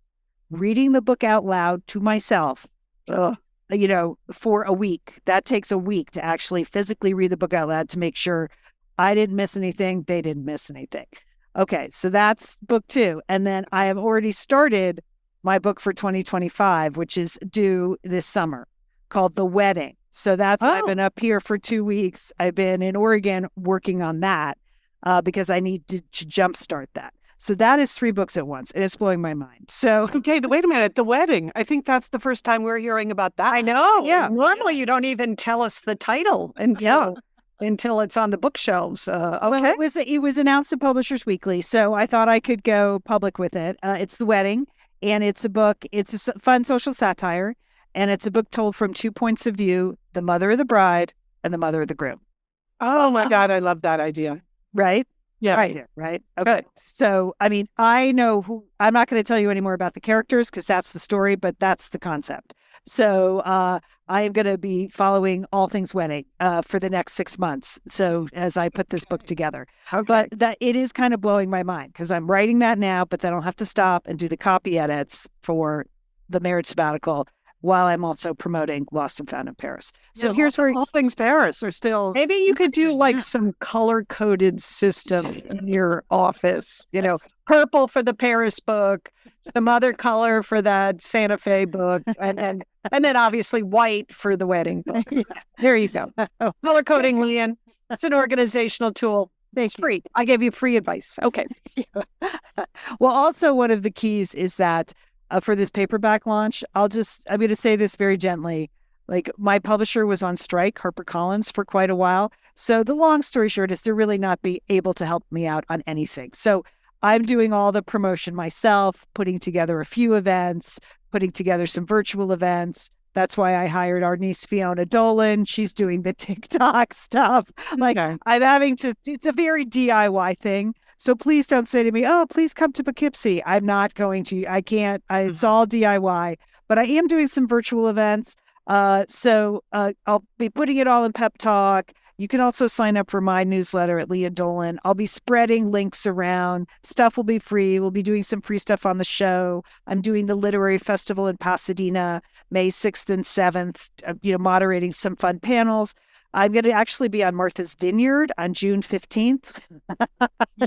reading the book out loud to myself, for a week. That takes a week to actually physically read the book out loud to make sure I didn't miss anything, they didn't miss anything. Okay, so that's book 2. And then I have already started my book for 2025, which is due this summer, called The Wedding. So I've been up here for 2 weeks. I've been in Oregon working on that because I need to jumpstart that. So that is 3 books at once, and it's blowing my mind. So okay, wait a minute. The Wedding. I think that's the first time we're hearing about that. I know. Yeah. Normally, you don't even tell us the title until it's on the bookshelves. Okay. Well, it was announced in Publishers Weekly, so I thought I could go public with it. It's The Wedding, and it's a book. It's a fun social satire. And it's a book told from 2 points of view, the mother of the bride and the mother of the groom. Oh, my God. I love that idea. Right? Yeah. Right. Okay. Good. So, I know I'm not going to tell you any more about the characters because that's the story, but that's the concept. So I am going to be following all things wedding for the next 6 months. So as I put this book together, but that it is kind of blowing my mind because I'm writing that now, but then I'll have to stop and do the copy edits for The Marriage Sabbatical while I'm also promoting Lost and Found in Paris. So here's where all things Paris are still. Maybe you could do like some color-coded system in your office. Purple for the Paris book, some other color for that Santa Fe book, and then obviously white for the wedding book. There you go. Color coding, Lian. It's an organizational tool. It's free. I gave you free advice. Okay. Well, also one of the keys is that for this paperback launch, I'm going to say this very gently. Like, my publisher was on strike, HarperCollins, for quite a while. So the long story short is they're really not able to help me out on anything. So I'm doing all the promotion myself, putting together a few events, putting together some virtual events. That's why I hired our niece, Fiona Dolan. She's doing the TikTok stuff. Like, I'm having to, it's a very DIY thing. So please don't say to me, oh, please come to Poughkeepsie. I'm not going to. I can't. It's all DIY. But I am doing some virtual events. So I'll be putting it all in Pep Talk. You can also sign up for my newsletter at Lian Dolan. I'll be spreading links around. Stuff will be free. We'll be doing some free stuff on the show. I'm doing the Literary Festival in Pasadena, May 6th and 7th, moderating some fun panels. I'm going to actually be on Martha's Vineyard on June 15th.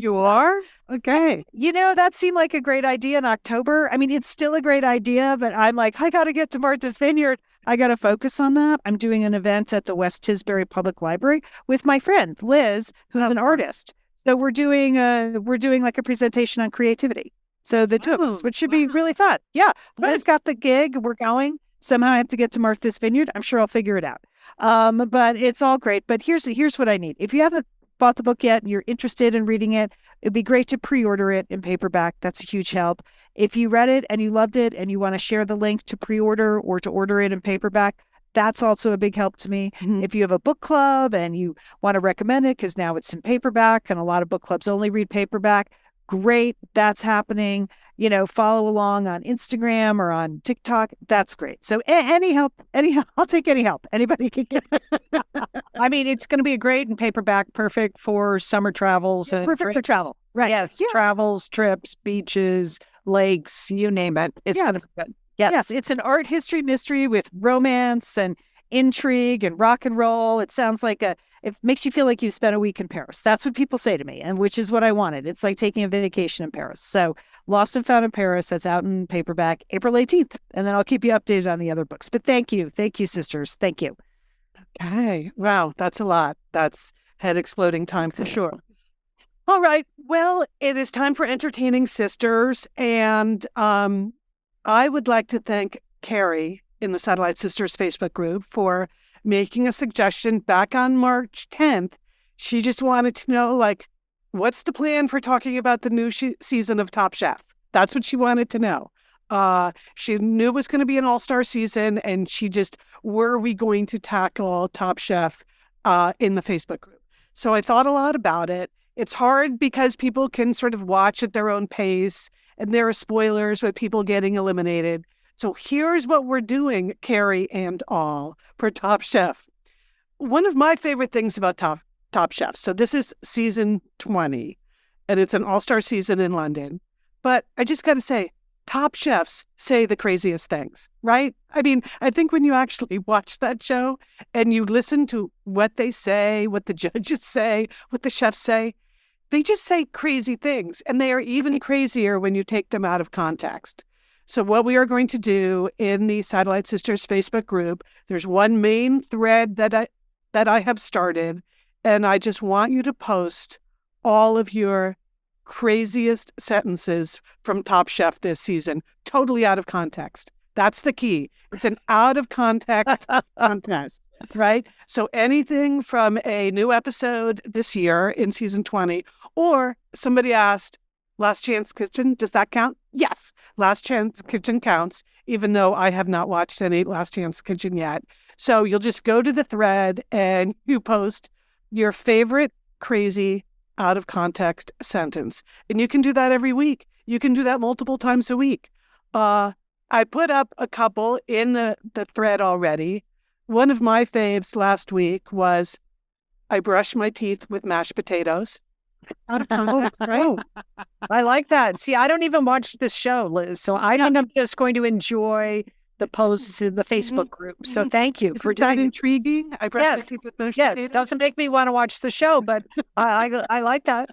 You are? Okay. That seemed like a great idea in October. I mean, it's still a great idea, but I'm like, I got to get to Martha's Vineyard. I got to focus on that. I'm doing an event at the West Tisbury Public Library with my friend Liz, who's an artist. So we're doing like a presentation on creativity. So the two of us, which should be really fun. Yeah, Liz got the gig. We're going. Somehow I have to get to Martha's Vineyard. I'm sure I'll figure it out. But it's all great. But here's what I need. If you haven't bought the book yet and you're interested in reading it, it'd be great to pre-order it in paperback. That's a huge help. If you read it and you loved it and you want to share the link to pre-order or to order it in paperback, that's also a big help to me. Mm-hmm. If you have a book club and you want to recommend it because now it's in paperback and a lot of book clubs only read paperback, great. That's happening. Follow along on Instagram or on TikTok. That's great. So any help, I'll take any help. Anybody can get. I mean, it's going to be a great in paperback, perfect for summer travels. Yeah, perfect for travel. Right. Yes. Yeah. Travels, trips, beaches, lakes, you name it. It's going to be good. Yes. It's an art history mystery with romance and intrigue and rock and roll. It sounds like it makes you feel like you spent a week in Paris. That's what people say to me, and which is what I wanted. It's like taking a vacation in Paris. So Lost and Found in Paris, that's out in paperback April 18th. And then I'll keep you updated on the other books. But thank you, sisters. Thank you. Okay. Wow. That's a lot. That's head exploding time for sure. All right. Well, it is time for Entertaining Sisters. And I would like to thank Carrie in the Satellite Sisters Facebook group for making a suggestion back on March 10th. She just wanted to know, what's the plan for talking about the new season of Top Chef? That's what she wanted to know. She knew it was going to be an all-star season, and were we going to tackle Top Chef in the Facebook group? So I thought a lot about it. It's hard because people can sort of watch at their own pace, and there are spoilers with people getting eliminated. So here's what we're doing, Carrie and all, for Top Chef. One of my favorite things about Top Chef, so this is season 20, and it's an all-star season in London. But I just got to say, top chefs say the craziest things, right? I mean, I think when you actually watch that show and you listen to what they say, what the judges say, what the chefs say, they just say crazy things. And they are even crazier when you take them out of context. So what we are going to do in the Satellite Sisters Facebook group, there's one main thread that I have started, and I just want you to post all of your craziest sentences from Top Chef this season, totally out of context. That's the key. It's an out of context contest, right? So anything from a new episode this year in season 20, or somebody asked, Last Chance Kitchen, does that count? Yes, Last Chance Kitchen counts, even though I have not watched any Last Chance Kitchen yet. So you'll just go to the thread and you post your favorite crazy out of context sentence. And you can do that every week. You can do that multiple times a week. I put up a couple in the thread already. One of my faves last week was, I brush my teeth with mashed potatoes. Out of context, right? I like that. See, I don't even watch this show, Liz. So I'm just going to enjoy the posts in the Facebook group. So thank you for doing that. Intriguing. I brush my teeth with mashed potatoes. It doesn't make me want to watch the show, but I like that.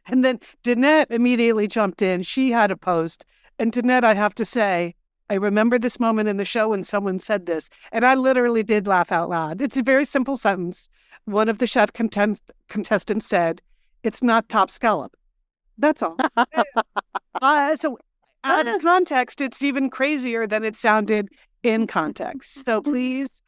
And then Danette immediately jumped in. She had a post. And Danette, I have to say, I remember this moment in the show when someone said this, and I literally did laugh out loud. It's a very simple sentence. One of the chef contestants said, "It's not top scallop." That's all. So out of context, it's even crazier than it sounded in context. So please,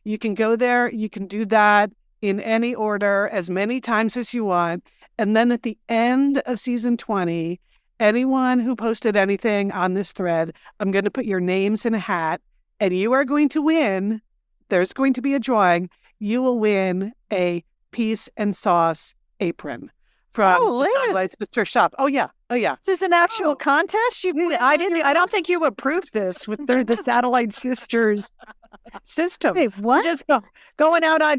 you can go there. You can do that in any order, as many times as you want. And then at the end of season 20, anyone who posted anything on this thread, I'm going to put your names in a hat, and you are going to win. There's going to be a drawing. You will win a Peace and Sauce apron from Oh, the Satellite Liz. Sister Shop. Oh yeah. Is this an actual contest? I don't think you approved this with the Satellite Sisters system. Wait, what? Just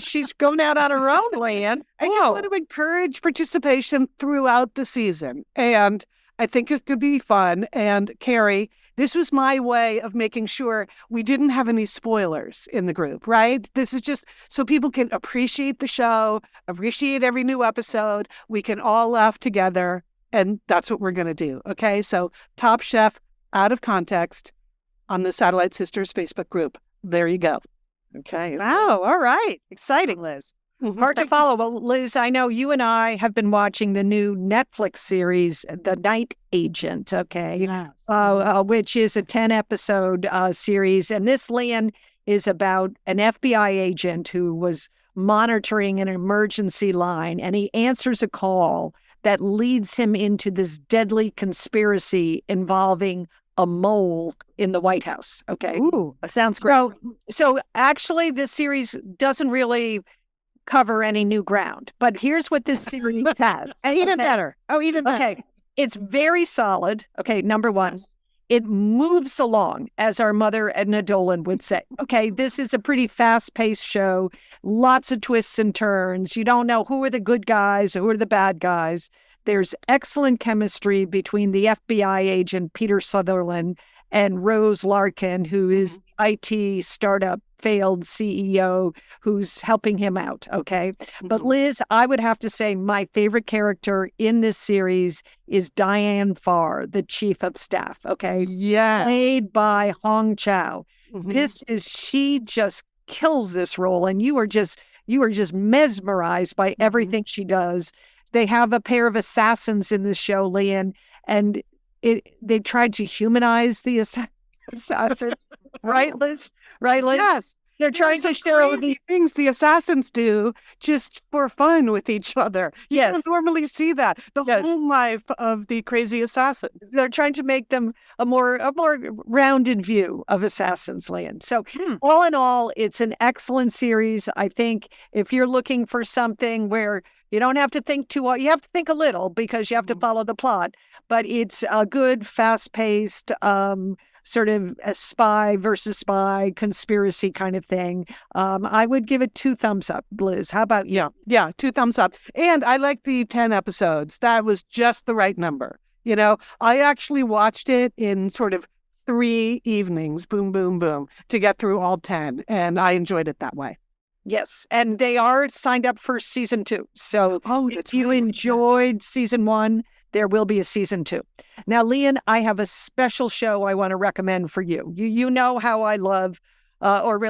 she's going out on her own, Lian. I just want to encourage participation throughout the season. And I think it could be fun. And Carrie, this was my way of making sure we didn't have any spoilers in the group, right? This is just so people can appreciate the show, appreciate every new episode. We can all laugh together. And that's what we're going to do. Okay. So Top Chef out of context on the Satellite Sisters Facebook group. There you go. Okay. Wow. All right. Exciting, Liz. Hard to follow. Well, Liz, I know you and I have been watching the new Netflix series, The Night Agent, okay, which is a 10-episode series. And this, Lian, is about an FBI agent who was monitoring an emergency line, and he answers a call that leads him into this deadly conspiracy involving a mole in the White House, okay? Ooh, sounds great. So actually, this series doesn't really cover any new ground. But here's what this series has. And even better. Oh, even better. Okay. It's very solid. Okay. Number one, it moves along, as our mother Edna Dolan would say. Okay. This is a pretty fast-paced show. Lots of twists and turns. You don't know who are the good guys or who are the bad guys. There's excellent chemistry between the FBI agent Peter Sutherland and Rose Larkin, who is IT startup failed CEO who's helping him out, okay? But Liz, I would have to say my favorite character in this series is Diane Farr, the chief of staff, okay? Yeah. Played by Hong Chow. She just kills this role, and you are just mesmerized by everything she does. They have a pair of assassins in the show, Lian, and they tried to humanize the assassins, right, Liz? Right, Liz? Yes. They're trying to show the things the assassins do just for fun with each other. You don't normally see that. The whole life of the crazy assassins. They're trying to make them a more rounded view of Assassin's Land. So all in all, it's an excellent series. I think if you're looking for something where you don't have to think too hard, you have to think a little because you have to follow the plot, but it's a good, fast-paced, sort of a spy versus spy conspiracy kind of thing. I would give it 2 thumbs up, Liz. How about you? Yeah, 2 thumbs up. And I like the 10 episodes. That was just the right number. You know, I actually watched it in sort of 3 evenings, boom, boom, boom, to get through all 10. And I enjoyed it that way. Yes, and they are signed up for season 2. So if you enjoyed season 1, there will be a season 2. Now, Lian, I have a special show I want to recommend for you. You know how I love, how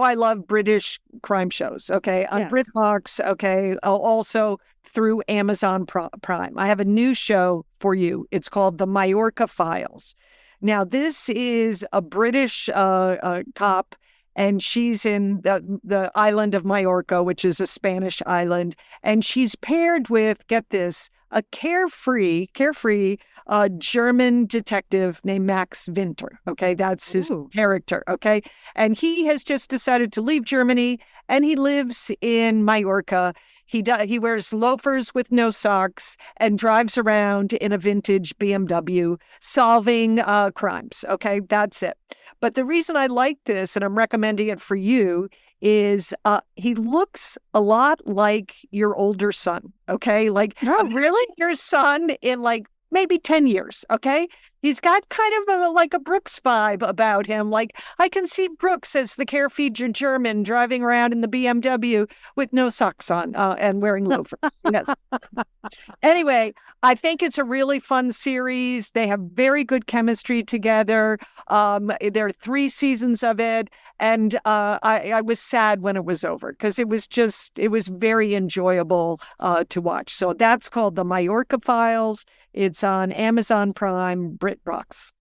I love British crime shows. Okay, on BritBox. Okay, also through Amazon Prime. I have a new show for you. It's called The Majorca Files. Now, this is a British cop. And she's in the island of Majorca, which is a Spanish island. And she's paired with, get this, a carefree German detective named Max Winter. Okay, that's his character. Okay, and he has just decided to leave Germany, and he lives in Majorca. He wears loafers with no socks and drives around in a vintage BMW solving crimes. Okay, that's it. But the reason I like this, and I'm recommending it for you, is he looks a lot like your older son. Okay, like really, your son in like maybe 10 years. Okay, he's got kind of like a Brooks vibe about him. Like I can see Brooks as the carefree German driving around in the BMW with no socks on and wearing loafers. Yes. Anyway, I think it's a really fun series. They have very good chemistry together. There are 3 seasons of it. And I was sad when it was over because it was very enjoyable to watch. So that's called The Majorca Files. It's on Amazon Prime, BritBox.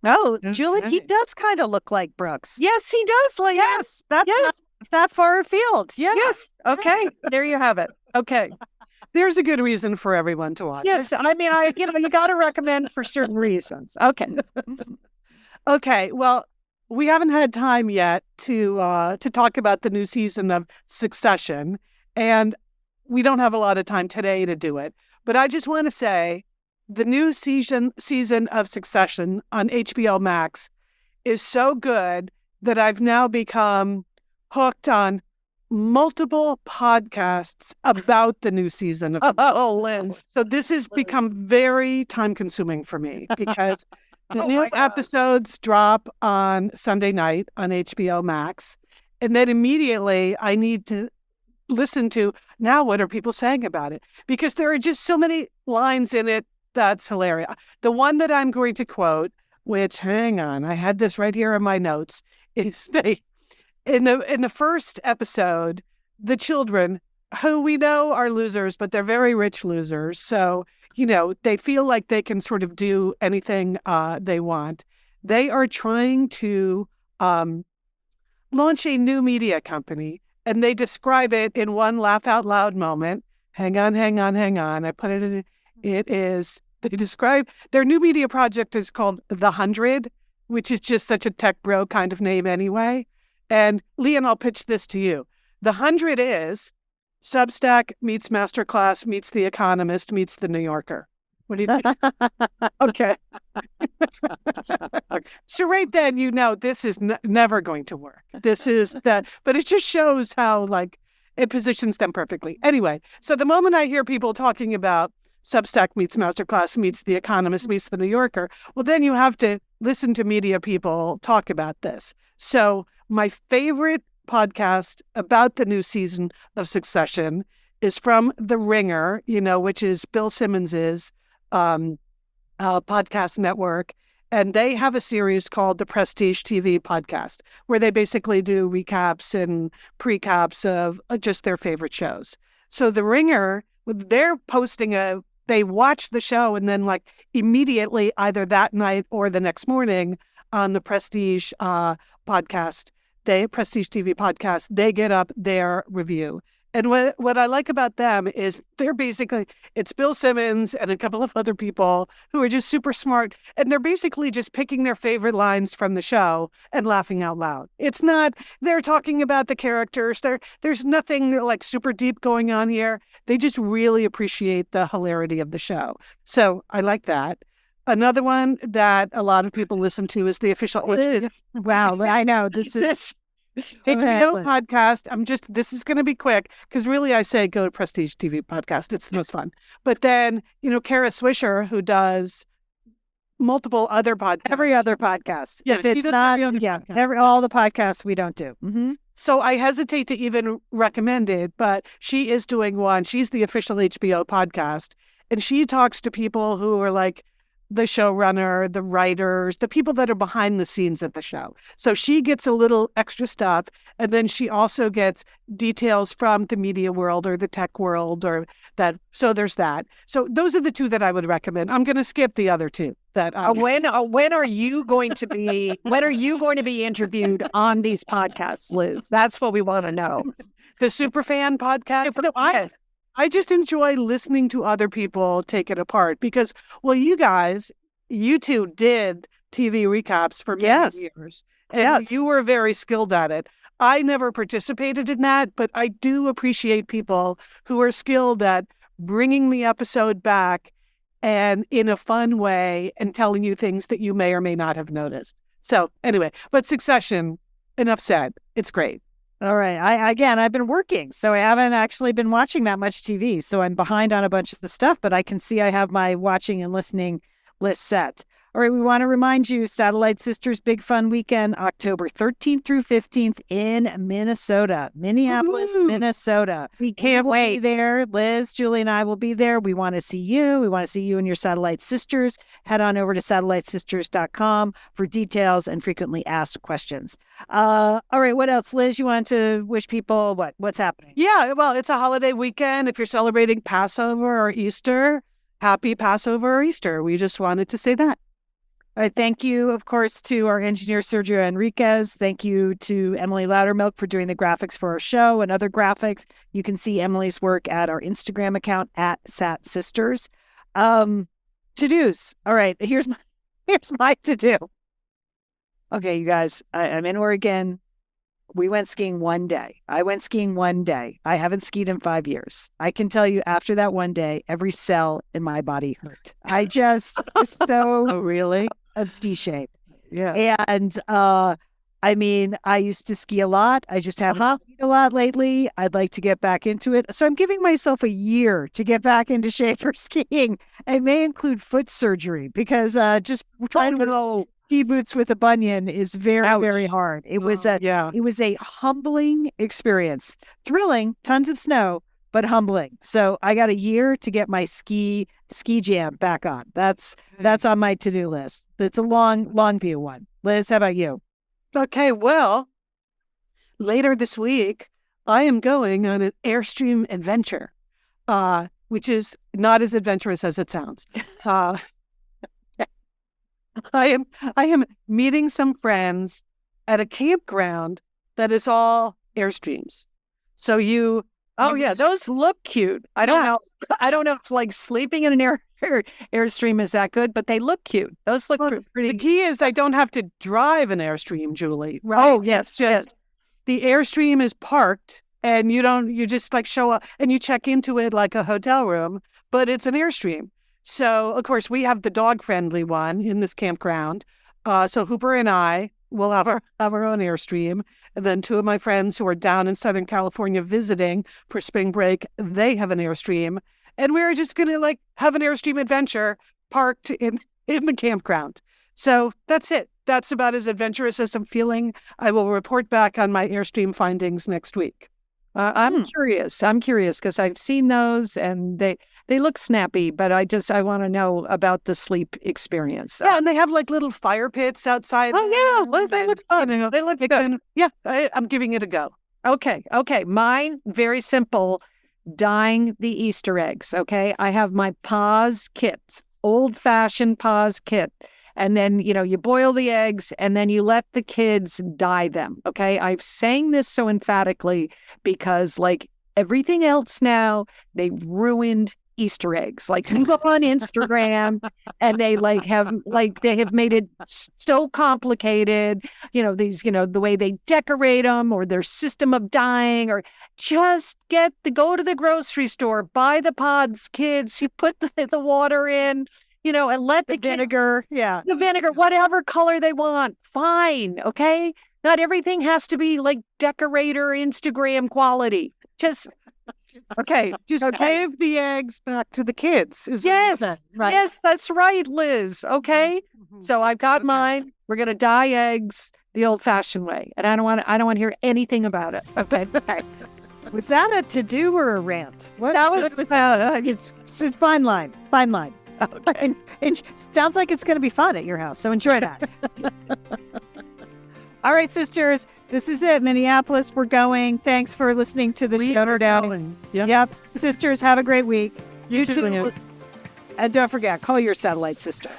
Oh, Julie, he does kind of look like Brooks. Yes, he does. Like yes, that's not that far afield. Yeah. Yes. Okay. There you have it. Okay. There's a good reason for everyone to watch. Yes. I mean, you got to recommend for certain reasons. Okay. Okay. Well, we haven't had time yet to talk about the new season of Succession, and we don't have a lot of time today to do it, but I just want to say the new season of Succession on HBO Max is so good that I've now become hooked on multiple podcasts about the new season of Oh, Liz. So this has become very time consuming for me because the new episodes drop on Sunday night on HBO Max. And then immediately I need to listen to now what are people saying about it? Because there are just so many lines in it that's hilarious. The one that I'm going to quote, which hang on, I had this right here in my notes, is in the first episode, the children, who we know are losers, but they're very rich losers. So, they feel like they can sort of do anything they want. They are trying to launch a new media company, and they describe it in one laugh out loud moment. Hang on. I put it in. They describe their new media project is called The 100, which is just such a tech bro kind of name anyway. And Lian, I'll pitch this to you. The 100 is Substack meets Masterclass meets The Economist meets The New Yorker. What do you think? Okay. So right then, this is never going to work. This is that, but it just shows how it positions them perfectly. Anyway, so the moment I hear people talking about Substack meets Masterclass meets The Economist meets The New Yorker, well, then you have to listen to media people talk about this. So my favorite podcast about the new season of Succession is from The Ringer, which is Bill Simmons's podcast network. And they have a series called the Prestige TV Podcast, where they basically do recaps and precaps of just their favorite shows. So The Ringer, they're posting they watch the show and then immediately either that night or the next morning on the Prestige podcast, Prestige TV podcast, they get up their review. And what I like about them is it's Bill Simmons and a couple of other people who are just super smart. And they're basically just picking their favorite lines from the show and laughing out loud. It's not, they're talking about the characters. There's nothing super deep going on here. They just really appreciate the hilarity of the show. So I like that. Another one that a lot of people listen to is the official Wow, I know. This is HBO podcast. This is going to be quick because really I say go to Prestige TV podcast. It's the most fun. But then, Kara Swisher, who does multiple other podcasts. Every other podcast. Yeah, if it's not, all the podcasts we don't do. Mm-hmm. So I hesitate to even recommend it, but she is doing one. She's the official HBO podcast. And she talks to people who are the showrunner, the writers, the people that are behind the scenes of the show. So she gets a little extra stuff. And then she also gets details from the media world or the tech world or that. So there's that. So those are the two that I would recommend. I'm going to skip the other two. When are you going to be interviewed on these podcasts, Liz? That's what we want to know. The Superfan podcast. Yes. I just enjoy listening to other people take it apart because, you two did TV recaps for many years. And you were very skilled at it. I never participated in that, but I do appreciate people who are skilled at bringing the episode back and in a fun way and telling you things that you may or may not have noticed. So anyway, but Succession, enough said. It's great. All right. I've been working, so I haven't actually been watching that much TV. So I'm behind on a bunch of the stuff, but I can see I have my watching and listening list set. All right. We want to remind you, Satellite Sisters Big Fun Weekend, October 13th through 15th in Minnesota, Minneapolis, Minnesota. We can't wait. Be there. Liz, Julie, and I will be there. We want to see you. We want to see you and your Satellite Sisters. Head on over to satellitesisters.com for details and frequently asked questions. All right. What else, Liz? You want to wish people what's happening? Yeah. Well, it's a holiday weekend. If you're celebrating Passover or Easter, happy Passover or Easter. We just wanted to say that. All right, thank you, of course, to our engineer, Sergio Enriquez. Thank you to Emily Loudermilk for doing the graphics for our show and other graphics. You can see Emily's work at our Instagram account at SatSisters. To-dos. All right, here's my to-do. Okay, you guys, I'm in Oregon. We went skiing one day. I went skiing one day. I haven't skied in 5 years. I can tell you after that one day, every cell in my body hurt. I just was so Oh, really? of ski shape. Yeah. And I mean, I used to ski a lot. I just haven't skied a lot lately. I'd like to get back into it. So I'm giving myself a year to get back into shape for skiing. It may include foot surgery because just trying to wear ski boots with a bunion is very, very hard. It was a humbling experience. Thrilling, tons of snow, but humbling. So I got a year to get my ski jam back on. That's on my to-do list. It's a long view one. Liz, how about you? Okay, well, later this week, I am going on an Airstream adventure, which is not as adventurous as it sounds. I am meeting some friends at a campground that is all Airstreams. So Those look cute. I don't know if like sleeping in an Airstream is that good, but they look cute. Those look pretty. The key is I don't have to drive an Airstream, Julie. Right? Oh, yes, yes. The Airstream is parked and you just like show up and you check into it like a hotel room, but it's an Airstream. So, of course, we have the dog-friendly one in this campground. So Hooper and I will have our own Airstream. And then two of my friends who are down in Southern California visiting for spring break, they have an Airstream. And we're just going to like have an Airstream adventure parked in the campground. So that's it. That's about as adventurous as I'm feeling. I will report back on my Airstream findings next week. I'm curious because I've seen those and they look snappy, but I want to know about the sleep experience. Yeah, and they have like little fire pits outside. Oh, yeah. They look fun. They look good. I'm giving it a go. Okay. Mine, very simple, dyeing the Easter eggs, okay? I have my Paz kit, old-fashioned Paz kit. And then, you boil the eggs and then you let the kids dye them. Okay. I'm saying this so emphatically because like everything else now, they've ruined Easter eggs. Like you go on Instagram and they have made it so complicated, the way they decorate them or their system of dyeing, or just go to the grocery store, buy the pods, kids, you put the water in, and let the vinegar, the vinegar, whatever color they want. Fine. Okay. Not everything has to be like decorator Instagram quality. Just give the eggs back to the kids. Yes. Right. Yes, that's right, Liz. Okay. Mm-hmm. So I've got mine. We're going to dye eggs the old fashioned way. And I don't want to hear anything about it. Okay. Was that a to-do or a rant? That was it's a fine line. Okay. It sounds like it's going to be fun at your house, so enjoy that. All right, sisters, this is it. Minneapolis, we're going. Thanks for listening to the showdown. Yep, sisters, have a great week. You too. And don't forget, call your satellite sister.